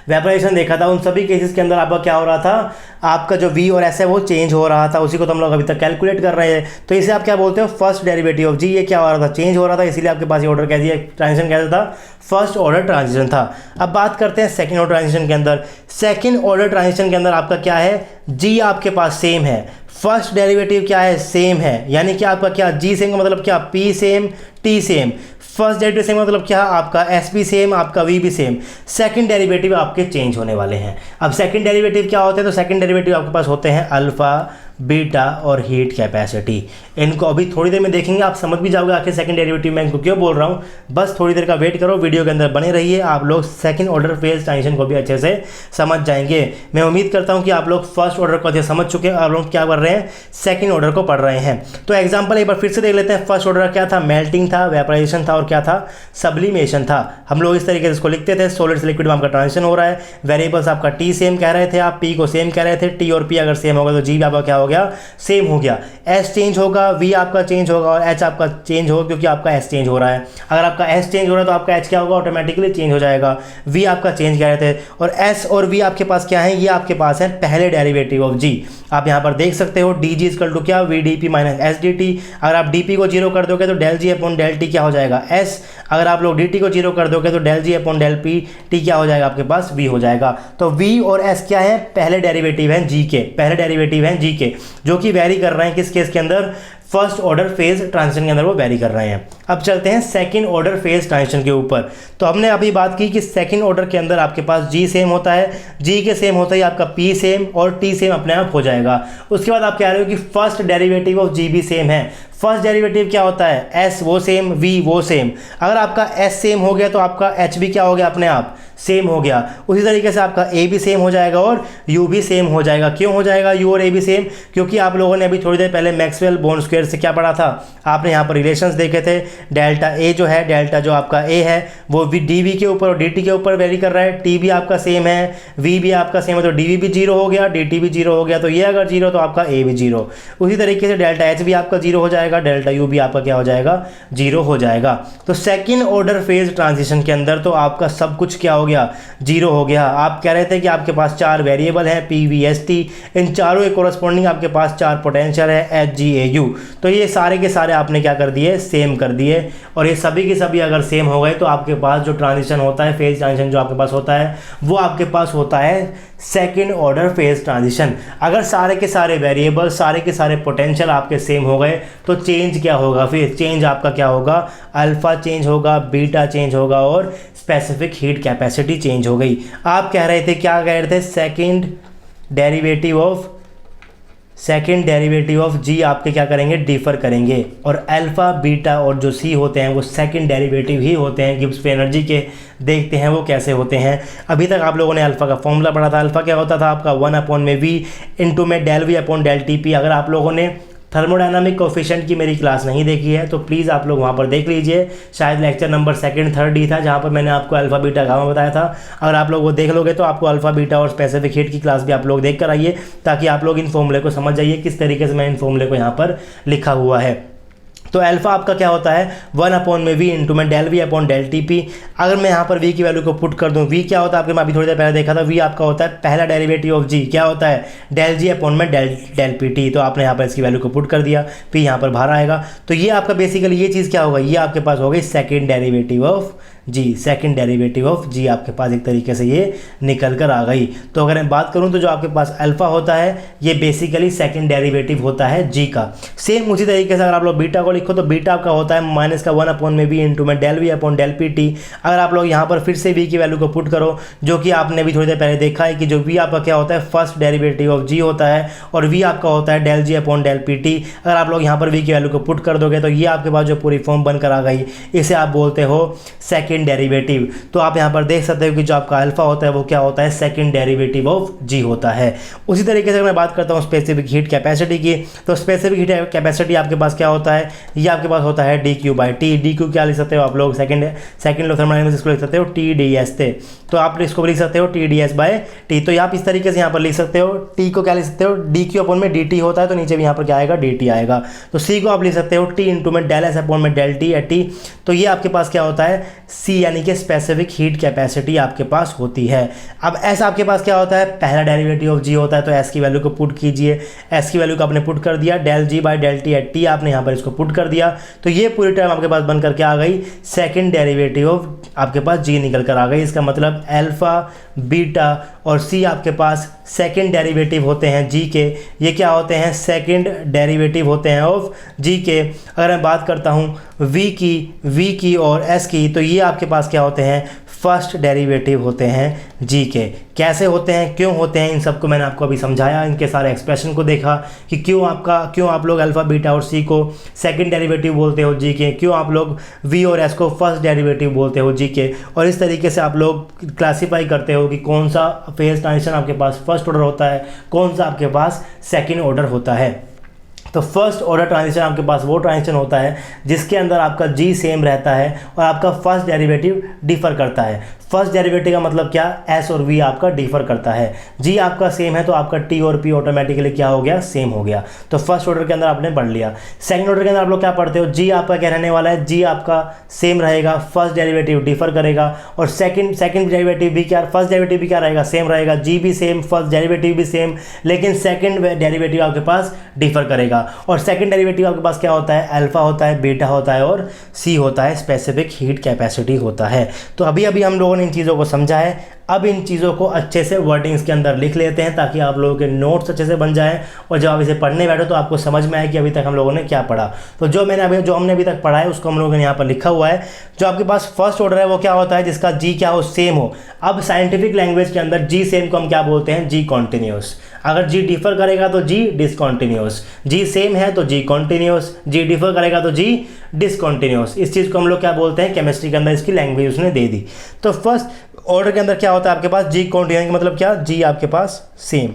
वेपराइजेशन देखा था। उन सभी केसेस के अंदर आपका क्या हो रहा था, आपका जो v और s है वो चेंज हो रहा था, उसी को तो हम लोग अभी तक कैलकुलेट कर रहे हैं। तो इसे आप क्या बोलते हो, फर्स्ट डेरिवेटिव ऑफ जी, ये क्या हो रहा था, चेंज हो रहा था, इसीलिए आपके पास ये ऑर्डर कह दिया, ट्रांजिशन कैसा था, फर्स्ट ऑर्डर ट्रांजिशन था। अब बात करते हैं सेकंड ऑर्डर ट्रांजिशन के अंदर। सेकंड ऑर्डर ट्रांजिशन के अंदर आपका क्या है, जी आपके पास सेम है, फर्स्ट डेरिवेटिव क्या है, सेम है, यानी कि आपका क्या, जी सेम का मतलब क्या, P same, T same. First derivative same मतलब क्या, आपका एस भी सेम, आपका वी भी सेम। सेकंड डेरिवेटिव आपके चेंज होने वाले हैं। अब सेकंड डेरिवेटिव क्या होते हैं, तो सेकंड डेरिवेटिव आपके पास होते हैं अल्फा, बीटा और हीट कैपेसिटी। इनको अभी थोड़ी देर में देखेंगे, आप समझ भी जाओगे आखिर सेकंड डेरिवेटिव मैं इनको क्यों बोल रहा हूँ। बस थोड़ी देर का वेट करो, वीडियो के अंदर बने रहिए, आप लोग सेकंड ऑर्डर फेज ट्रांजिशन को भी अच्छे से समझ जाएंगे। मैं उम्मीद करता हूँ कि आप लोग फर्स्ट ऑर्डर को अच्छे समझ चुके हैं, आप लोग क्या कर रहे हैं, सेकंड ऑर्डर को पढ़ रहे हैं। तो एग्जाम्पल एक बार फिर से देख लेते हैं। फर्स्ट ऑर्डर क्या था, मेल्टिंग था, वेपराइजेशन था और क्या था, सब्लिमेशन था। हम लोग इस तरीके से इसको लिखते थे, सॉलिड से लिक्विड में आपका ट्रांजिशन हो रहा है। वेरिएबल्स आपका टी सेम कह रहे थे, आप पी को सेम कह रहे थे, टी और पी अगर सेम होगा तो जी भी आपका क्या होगा, गया, सेम हो गया। एस चेंज होगा, वी आपका चेंज होगा और एच आपका चेंज होगा, क्योंकि आपका एस चेंज हो रहा है। अगर आपका एस चेंज हो रहा है तो आपका एच क्या होगा, ऑटोमेटिकली चेंज हो जाएगा। वी आपका चेंज कह रहे थे, और एस और वी आपके पास क्या है, ये आपके पास है पहले डेरिवेटिव ऑफ जी। आप यहाँ पर देख सकते हो डी जी इक्वल टू क्या, V d P minus S d T. अगर आप डी पी को जीरो कर दोगे तो del G upon del T क्या हो जाएगा, एस। अगर आप लोग डी टी को जीरो कर दोगे तो del G upon del P T क्या हो जाएगा, आपके पास वी हो जाएगा। तो वी और एस क्या है, पहले डेरिवेटिव हैं जी के, पहले डेरिवेटिव हैं जी के, जो कि वेरी कर रहे हैं किस केस के अंदर, फर्स्ट ऑर्डर फेज ट्रांजिशन के अंदर वो वेरी कर रहे हैं। अब चलते हैं सेकंड ऑर्डर फेज ट्रांजिशन के ऊपर। तो हमने अभी बात की कि सेकंड ऑर्डर के अंदर आपके पास जी सेम होता है, जी के सेम होता ही आपका पी सेम और टी सेम अपने आप हो जाएगा। उसके बाद आप कह रहे हो कि फर्स्ट डेरिवेटिव ऑफ जी भी सेम है। फर्स्ट डेरिवेटिव क्या होता है, एस वो सेम, वी वो सेम। अगर आपका एस सेम हो गया तो आपका एच भी क्या हो गया, अपने आप सेम हो गया। उसी तरीके से आपका ए भी सेम हो जाएगा और यू भी सेम हो जाएगा। क्यों हो जाएगा यू और ए भी सेम, क्योंकि आप लोगों ने अभी थोड़ी देर पहले मैक्सवेल बॉन्ड स्क्वायर से क्या पढ़ा था, आपने यहाँ पर रिलेशंस देखे थे। डेल्टा ए जो है, डेल्टा जो आपका ए है वो भी डी वी के ऊपर और डी टी के ऊपर वेरी कर रहा है। टी भी आपका सेम है, वी भी आपका सेम है, तो डी वी भी जीरो हो गया, डी टी भी जीरो हो गया। तो ये अगर जीरो तो आपका ए भी जीरो। उसी तरीके से डेल्टा एच भी आपका जीरो हो जाएगा, डेल्टा यू भी आपका क्या हो जाएगा, जीरो हो जाएगा। तो सेकेंड ऑर्डर फेज ट्रांजिशन के अंदर तो आपका सब कुछ क्या हो गया, जीरो हो गया। आप कह रहे थे कि आपके पास चार वेरिएबल हैं पी वी एस टी, इन चारों के कोरस्पॉन्डिंग आपके पास चार पोटेंशियल है एच जी ए यू। तो ये सारे के सारे आपने क्या कर दिए, सेम कर दिए। और ये सभी के सभी अगर सेम हो गए तो आपके पास जो ट्रांजिशन होता है, फेज ट्रांजिशन जो आपके पास होता है, वो आपके पास होता है सेकेंड ऑर्डर फेज ट्रांजिशन। अगर सारे के सारे वेरिएबल, सारे के सारे पोटेंशियल आपके सेम हो गए तो चेंज क्या होगा, फिर चेंज आपका क्या होगा, अल्फा चेंज होगा, बीटा चेंज होगा और स्पेसिफिक हीट कैपेसिटी चेंज हो गई। आप कह रहे थे, क्या कह रहे थे, सेकेंड डेरिवेटिव ऑफ जी आपके क्या करेंगे, डिफर करेंगे। और अल्फा बीटा और जो सी होते हैं वो सेकंड डेरिवेटिव ही होते हैं। गिब्स फ्री एनर्जी के देखते हैं वो कैसे होते हैं। अभी तक आप लोगों ने अल्फा का फॉर्मूला पढ़ा था। अल्फा क्या होता था आपका, 1/v इंटू में del V upon del T P. अगर आप लोगों ने थर्मोडायनामिक कोफिशिएंट की मेरी क्लास नहीं देखी है तो प्लीज़ आप लोग वहाँ पर देख लीजिए। शायद लेक्चर नंबर 2nd 3rd ही था जहाँ पर मैंने आपको अल्फा बीटा गामा बताया था। अगर आप लोग वो देख लोगे तो आपको अल्फा बीटा और स्पेसिफिक हीट की क्लास भी आप लोग देख कर आइए, ताकि आप लोग इन फॉर्मूले को समझ जाइए किस तरीके से मैं इन फॉर्मूले को यहाँ पर लिखा हुआ है। तो अल्फा आपका क्या होता है, 1/v इंटू में del V upon del T P. अगर मैं यहाँ पर v की वैल्यू को पुट कर दूँ, v क्या होता है आपके, मैं अभी थोड़ी देर पहले देखा था, v आपका होता है पहला डेरिवेटिव ऑफ g, क्या होता है, डेल जी अपॉन में डेल पी टी। तो आपने यहाँ पर इसकी वैल्यू को पुट कर दिया, p यहाँ पर बाहर आएगा। तो ये आपका बेसिकली ये चीज़ क्या होगा, ये आपके पास हो गई second derivative of G, second derivative of G आपके पास एक तरीके से ये निकल कर आ गई। तो अगर मैं बात करूं तो जो आपके पास अल्फा होता है ये बेसिकली सेकंड डेरिवेटिव होता है जी का। सेम उसी तरीके से अगर आप लोग बीटा को लिखो तो बीटा आपका होता है माइनस का 1/v इंटू में del V upon del P T. अगर आप लोग यहाँ पर फिर से वी की वैल्यू को पुट करो, जो कि आपने भी थोड़ी देर पहले देखा है कि जो वी आपका क्या होता है, फर्स्ट डेरिवेटिव ऑफ जी होता है और वी आपका होता है del G upon del P T. अगर आप लोग यहाँ पर वी की वैल्यू को पुट कर दोगे तो ये आपके पास जो पूरी फॉर्म बनकर आ गई, इसे आप बोलते हो सेकेंड डेरिवेटिव। तो आप यहाँ पर देख सकते हो कि जो आपका अल्फा होता है वो क्या होता है, सेकंड डेरिवेटिव ऑफ जी होता है। उसी तरीके से मैं बात करता हूँ स्पेसिफिक हीट कैपेसिटी की, तो स्पेसिफिक हीट कैपेसिटी आपके पास क्या होता है, ये आपके पास होता है D Q by T. D Q क्या लिख सकते हो आप लोग, सेकंड लॉ थर्मोडायनामिक्स इसको लिख सकते हो टी डी एस थे, तो आप इसको लिख सकते हो T d S by T. तो आप इस तरीके से यहाँ पर लिख सकते हो, टी को क्या लिख सकते हो, डी क्यू अपॉन में डी टी होता है तो नीचे भी यहाँ पर क्या आएगा, डी टी आएगा। तो सी को आप लिख सकते हो टी इंटू में डेल एस अपॉन में डेल टी या टी। तो ये आपके पास क्या होता है, सी यानी कि स्पेसिफिक हीट कैपेसिटी आपके पास होती है। अब एस आपके पास क्या होता है, पहला डेरिवेटिव ऑफ जी होता है, तो एस की वैल्यू को पुट कीजिए। एस की वैल्यू को आपने पुट कर दिया, del G by del T at T आपने यहाँ पर इसको पुट कर दिया, तो ये पूरी टर्म आपके पास बनकर के आ गई, सेकंड डेरिवेटिव ऑफ आपके पास जी निकल कर आ गई। इसका मतलब अल्फा बीटा और सी आपके पास सेकंड डेरिवेटिव होते हैं जी के। ये क्या होते हैं, सेकंड डेरिवेटिव होते हैं ऑफ जी के। अगर मैं बात करता हूँ वी की और एस की, तो ये आपके पास क्या होते हैं, फर्स्ट डेरिवेटिव होते हैं जी के। कैसे होते हैं, क्यों होते हैं, इन सबको मैंने आपको अभी समझाया, इनके सारे एक्सप्रेशन को देखा कि क्यों आप लोग अल्फा बीटा और सी को सेकंड डेरिवेटिव बोलते हो जी के, क्यों आप लोग वी और एस को फर्स्ट डेरिवेटिव बोलते हो जी के। और इस तरीके से आप लोग क्लासीफाई करते हो कि कौन सा फेज ट्रांजिशन आपके पास फर्स्ट ऑर्डर होता है, कौन सा आपके पास सेकेंड ऑर्डर होता है। तो फर्स्ट ऑर्डर ट्रांजिशन आपके पास वो ट्रांजिशन होता है जिसके अंदर आपका जी सेम रहता है और आपका फर्स्ट डेरिवेटिव डिफर करता है। फर्स्ट डेरिवेटिव का मतलब क्या, एस और वी आपका डिफर करता है। जी आपका सेम है तो आपका टी और पी ऑटोमेटिकली क्या हो गया, सेम हो गया। तो फर्स्ट ऑर्डर के अंदर आपने पढ़ लिया। सेकंड ऑर्डर के अंदर आप लोग क्या पढ़ते हो, जी आपका क्या रहने वाला है, जी आपका सेम रहेगा, फर्स्ट डेरिवेटिव डिफर करेगा और सेकंड डेरिवेटिव भी क्या, फर्स्ट डेरिवेटिव भी क्या रहेगा, सेम रहेगा। जी भी सेम, फर्स्ट डेरिवेटिव भी सेम, लेकिन सेकंड डेरिवेटिव आपके पास डिफर करेगा। और सेकंड डेरिवेटिव आपके पास क्या होता है, अल्फा होता है, बीटा होता है और सी होता है, स्पेसिफिक हीट कैपेसिटी होता है। तो अभी अभी हम लोगों ने इन चीज़ों को समझा है। अब इन चीज़ों को अच्छे से वर्डिंग्स के अंदर लिख लेते हैं ताकि आप लोगों के नोट्स अच्छे से बन जाएं और जब आप इसे पढ़ने बैठो तो आपको समझ में आए कि अभी तक हम लोगों ने क्या पढ़ा। तो जो हमने अभी तक पढ़ा है उसको हम लोगों ने यहाँ पर लिखा हुआ है। जो आपके पास फर्स्ट ऑर्डर है वो क्या होता है, जिसका जी क्या हो, सेम हो। अब साइंटिफिक लैंग्वेज के अंदर जी सेम को हम क्या बोलते हैं, जी कॉन्टिन्यूस। अगर जी डिफर करेगा तो जी डिसकॉन्टिन्यूस, जी सेम है तो जी कॉन्टिन्यूस, जी डिफर करेगा तो जी डिसकॉन्टिन्यूस। इस चीज़ को हम लोग क्या बोलते हैं, केमिस्ट्री के अंदर इसकी लैंग्वेज उसने दे दी। तो फर्स्ट ऑर्डर के अंदर क्या होता है आपके पास, जी कॉन्टिन्यूस मतलब क्या, जी आपके पास सेम,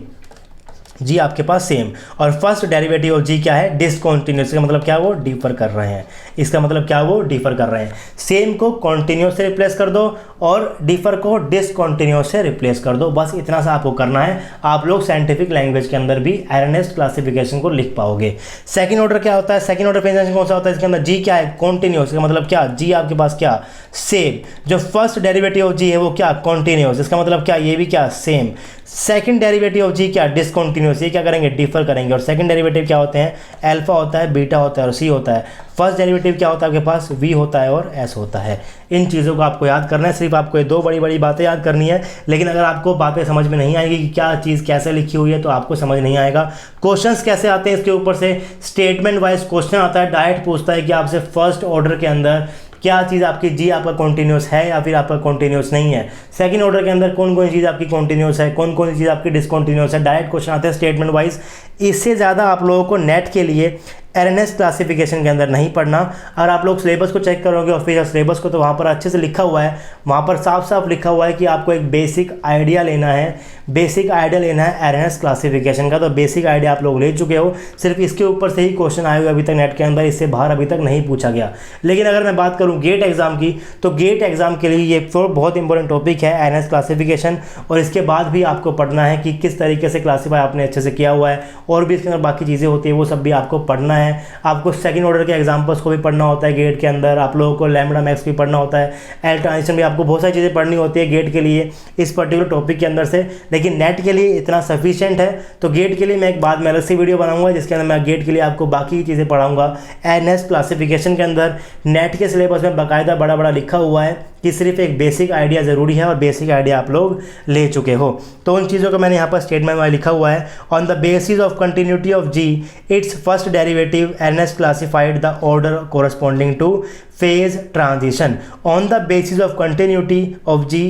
जी आपके पास सेम। और फर्स्ट डेरिवेटिव ऑफ जी क्या है, डिसकॉन्टिन्यूस। इसका मतलब क्या, वो डिफर कर रहे हैं। इसका मतलब क्या, वो डिफर कर रहे हैं। सेम को कॉन्टिन्यूस से रिप्लेस कर दो और डिफर को डिसकॉन्टिन्यूस से रिप्लेस कर दो। बस इतना सा आपको करना है। आप लोग साइंटिफिक लैंग्वेज के अंदर भी एरनेस्ट क्लासिफिकेशन को लिख पाओगे। सेकंड ऑर्डर क्या होता है, सेकंड ऑर्डर ट्रांजिशन कौन सा होता है, इसके अंदर जी क्या है, कॉन्टिन्यूस। इसका मतलब क्या, जी आपके पास क्या, सेम। जो फर्स्ट डेरिवेटिव ऑफ जी है वो क्या, कॉन्टिन्यूस। इसका मतलब क्या, ये भी क्या, सेम। सेकंड डेरिवेटिव ऑफ जी क्या, डिसकॉन्टिन्यूस। ये क्या करेंगे, डिफर करेंगे। और सेकंड डेरिवेटिव क्या होते हैं, अल्फा होता है, बीटा होता है और सी होता है। फर्स्ट डेरिवेटिव क्या होता है आपके पास, वी होता है और एस होता है। इन चीज़ों को आपको याद करना है। सिर्फ आपको ये दो बड़ी बड़ी बातें याद करनी है। लेकिन अगर आपको बातें समझ में नहीं आएगी कि क्या चीज़ कैसे लिखी हुई है तो आपको समझ नहीं आएगा। क्वेश्चंस कैसे आते हैं इसके ऊपर से, स्टेटमेंट वाइज क्वेश्चन आता है, डायरेक्ट पूछता है कि आपसे फर्स्ट ऑर्डर के अंदर क्या चीज़ आपकी जी आपका कॉन्टिन्यूस है या फिर आपका कॉन्टिन्यूस नहीं है। सेकंड ऑर्डर के अंदर कौन कौन सी चीज़ आपकी कॉन्टिन्यूस है, कौन कौन सी चीज़ आपकी डिसकॉन्टिन्यूस है। डायरेक्ट क्वेश्चन आते हैं स्टेटमेंट वाइज। इससे ज़्यादा आप लोगों को नेट के लिए एरनेस्ट क्लासिफिकेशन के अंदर नहीं पढ़ना। अगर आप लोग सिलेबस को चेक करोगे ऑफिशियल सिलेबस को तो वहाँ पर अच्छे से लिखा हुआ है, वहाँ पर साफ साफ लिखा हुआ है कि आपको एक बेसिक आइडिया लेना है, बेसिक आइडिया लेना है एरनेस्ट क्लासिफिकेशन का। तो बेसिक आइडिया आप लोग ले चुके हो, सिर्फ इसके ऊपर से ही क्वेश्चन आए हुए अभी तक नेट के अंदर, इससे बाहर अभी तक नहीं पूछा गया। लेकिन अगर मैं बात करूँ गेट एग्जाम की तो गेट एग्जाम के लिए ये बहुत इंपॉर्टेंट टॉपिक है एरनेस्ट क्लासिफिकेशन। और इसके बाद भी आपको पढ़ना है कि किस तरीके से क्लासीफाई आपने अच्छे से किया हुआ है और भी इसके अंदर बाकी चीज़ें होती है वो सब भी आपको पढ़ना है। आपको सेकंड ऑर्डर के एग्जांपल्स को भी पढ़ना होता है गेट के अंदर। आप लोगों को लैम्बडा मैक्स भी पढ़ना होता है, एल ट्रांजिशन भी, आपको बहुत सारी चीज़ें पढ़नी होती है गेट के लिए इस पर्टिकुलर टॉपिक के अंदर से। लेकिन नेट के लिए इतना सफिशिएंट है। तो गेट के लिए मैं एक बाद में अलग से वीडियो बनाऊंगा जिसके अंदर मैं गेट के लिए आपको बाकी चीज़ें पढ़ाऊंगा। एरनेस्ट क्लासिफिकेशन के अंदर नेट के सिलेबस में बाकायदा बड़ा बड़ा लिखा हुआ है कि सिर्फ एक बेसिक आइडिया ज़रूरी है और बेसिक आइडिया आप लोग ले चुके हो। तो उन चीज़ों को मैंने यहाँ पर स्टेटमेंट में लिखा हुआ है। On the basis of continuity of G its first derivative Ehrenfest classified the order corresponding to phase transition. On the basis of continuity of G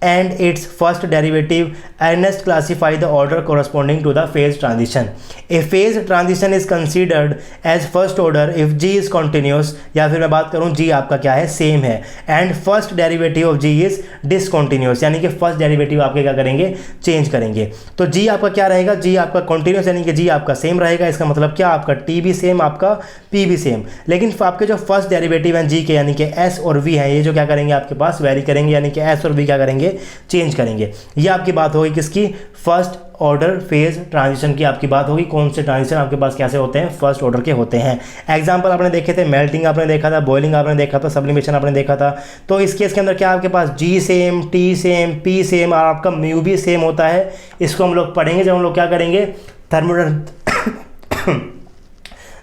and its first derivative, Ernest classified the order corresponding to the phase transition. A phase transition is considered as first order if G is continuous, या फिर मैं बात करूँ G आपका क्या है, सेम है, and first derivative of G is discontinuous, यानी कि फर्स्ट डेरिवेटिव आपके क्या करेंगे, चेंज करेंगे। तो G आपका क्या रहेगा, G आपका कंटिन्यूस यानी कि G आपका सेम रहेगा। इसका मतलब क्या, आपका T भी सेम, आपका P भी सेम। लेकिन आपके जो फर्स्ट डेरिवेटिव हैं G के यानी कि S और V हैं, ये जो क्या करेंगे आपके पास वेरी करेंगे, यानी कि S और V क्या करेंगे, चेंज करेंगे। ये आपकी बात होगी किसकी, फर्स्ट ऑर्डर फेज ट्रांजिशन की आपकी बात होगी। कौन से ट्रांजिशन आपके पास कैसे होते हैं, फर्स्ट ऑर्डर के होते हैं। एग्जांपल आपने देखे थे, मेल्टिंग आपने देखा था, बॉइलिंग आपने देखा था, सब्लिमेशन आपने देखा था। तो इस केस के अंदर क्या आपके पास G same, T same, P same और आपका म्यू भी सेम होता है। इसको हम लोग पढ़ेंगे जब हम लोग क्या करेंगे,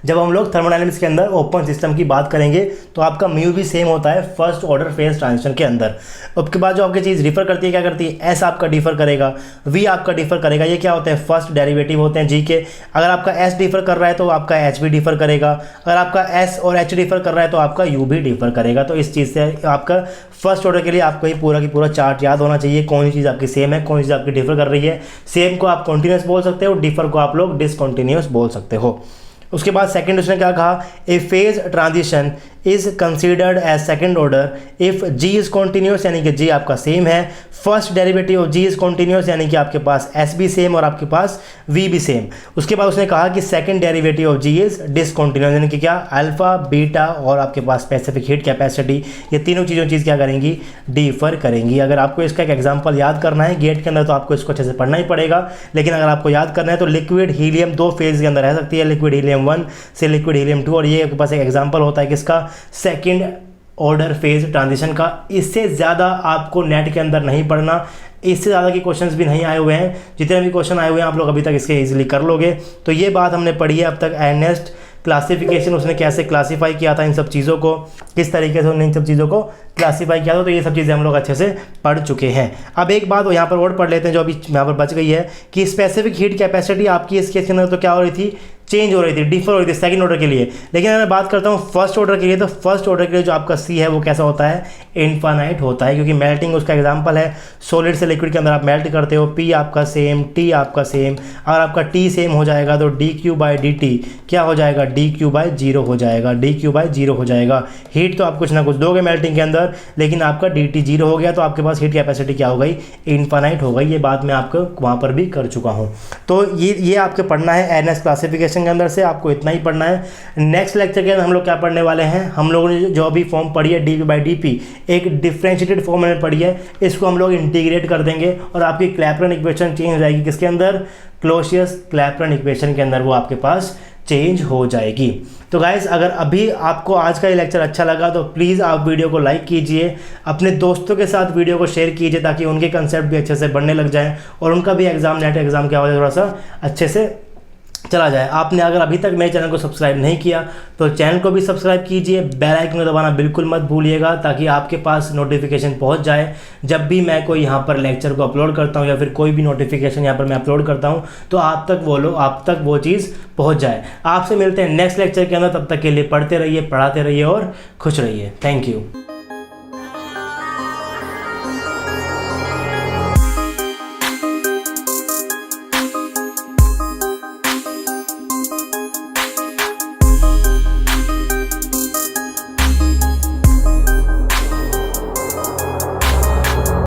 जब हम लोग थर्मोडायनेमिक्स के अंदर ओपन सिस्टम की बात करेंगे तो आपका म्यू भी सेम होता है फर्स्ट ऑर्डर फेज ट्रांजिशन के अंदर। उसके बाद जो आपकी चीज़ डिफर करती है, क्या करती है, एस आपका डिफर करेगा, वी आपका डिफर करेगा। ये क्या होते हैं, फर्स्ट डेरिवेटिव होते हैं जी के। अगर आपका एस डिफर कर रहा है तो आपका एच भी डिफर करेगा। अगर आपका एस और एच डिफर कर रहा है तो आपका यू भी डिफर करेगा। तो इस चीज़ से आपका फर्स्ट ऑर्डर के लिए आपको ये पूरा की पूरा चार्ट याद होना चाहिए, कौन सी चीज़ आपकी सेम है, कौन सी चीज़ आपकी डिफर कर रही है। सेम को आप कॉन्टिन्यूस बोल सकते हो, डिफर को आप लोग डिसकॉन्टिन्यूस बोल सकते हो। उसके बाद सेकंड उसने क्या कहा, a phase transition is considered as second order if G is continuous, यानी कि जी आपका सेम है, first derivative of G is continuous, यानी कि आपके पास एस भी सेम और आपके पास वी भी सेम। उसके बाद उसने कहा कि second derivative of G is discontinuous, यानी कि क्या अल्फा बीटा और आपके पास स्पेसिफिक हीट कैपेसिटी, ये तीनों चीज़ क्या करेंगी, डिफर करेंगी। अगर आपको इसका एक एग्जांपल याद करना है गेट के अंदर तो आपको इसको अच्छे से पढ़ना ही पड़ेगा, लेकिन अगर आपको याद करना है तो लिक्विड हीलियम दो फेज के अंदर रह सकती है, लिक्विड हीलियम 1 से लिक्विड हीलियम 2, और ये आपके पास एक एग्जांपल होता है किसका, सेकंड ऑर्डर फेज ट्रांजिशन का। इससे ज़्यादा आपको नेट के अंदर नहीं पढ़ना, इससे ज़्यादा के क्वेश्चंस भी नहीं आए हुए हैं, जितने भी क्वेश्चन आए हुए हैं आप लोग अभी तक इसके इजीली कर लोगे। तो ये बात हमने पढ़ी है अब तक, एर्नेस्ट क्लासिफिकेशन उसने कैसे क्लासीफाई किया था इन सब चीज़ों को, किस तरीके से उन्होंने इन सब चीज़ों को क्लासीफाई किया था, तो ये सब चीज़ें हम लोग अच्छे से पढ़ चुके हैं। अब एक बात यहाँ पर और पढ़ लेते हैं जो अभी यहाँ पर बच गई है, कि स्पेसिफिक हीट कैपेसिटी आपकी इस केस के अंदर तो क्या हो रही थी, चेंज हो रही थी, डिफर हो रही थी सेकंड ऑर्डर के लिए। लेकिन अगर मैं बात करता हूँ फर्स्ट ऑर्डर के लिए, तो फर्स्ट ऑर्डर के लिए जो आपका सी है वो कैसा होता है, इनफाइनाइट होता है, क्योंकि मेल्टिंग उसका एग्जांपल है, सॉलिड से लिक्विड के अंदर आप मेल्ट करते हो, पी आपका सेम, टी आपका सेम, अगर आपका टी सेम हो जाएगा तो D Q by D T क्या हो जाएगा, डी क्यू बाई जीरो हो जाएगा, डी क्यू बाई जीरो हो जाएगा। हीट तो आप कुछ ना कुछ दोगे मेल्टिंग के अंदर, लेकिन आपका डी टी जीरो हो गया तो आपके पास हीट कैपेसिटी क्या हो गई, इनफाइनाइट हो गई। ये बात मैं आपको वहाँ पर भी कर चुका हूँ। तो ये आपके पढ़ना है एर्नेस्ट क्लासिफिकेशन के अंदर से, आपको इतना ही पढ़ना है। नेक्स्ट लेक्चर के अंदर हम लोग क्या पढ़ने वाले हैं, हम लोगों ने जो अभी फॉर्म पढ़ी है D P by D P, एक डिफरेंशिएटेड फॉर्म में पढ़ी है, इसको हम लोग इंटीग्रेट कर देंगे और आपकी क्लैपेरॉन इक्वेशन चेंज हो जाएगी किसके अंदर, क्लोसियस क्लैपेरॉन इक्वेशन के अंदर वो आपके पास चेंज हो जाएगी। तो गाइस अगर अभी आपको आज का ये लेक्चर अच्छा लगा तो प्लीज़ आप वीडियो को लाइक कीजिए, अपने दोस्तों के साथ वीडियो को शेयर कीजिए ताकि उनके कंसेप्ट भी अच्छे से बढ़ने लग जाएं और उनका भी एग्जाम नेट एग्जाम क्या हो जाए थोड़ा सा अच्छे से चला जाए। आपने अगर अभी तक मेरे चैनल को सब्सक्राइब नहीं किया तो चैनल को भी सब्सक्राइब कीजिए, बेल आइकन को दबाना बिल्कुल मत भूलिएगा ताकि आपके पास नोटिफिकेशन पहुंच जाए जब भी मैं कोई यहाँ पर लेक्चर को अपलोड करता हूँ या फिर कोई भी नोटिफिकेशन यहाँ पर मैं अपलोड करता हूँ तो आप तक वो चीज़ पहुँच जाए। आपसे मिलते हैं नेक्स्ट लेक्चर के अंदर, तब तक के लिए पढ़ते रहिए, पढ़ाते रहिए और खुश रहिए। Thank you.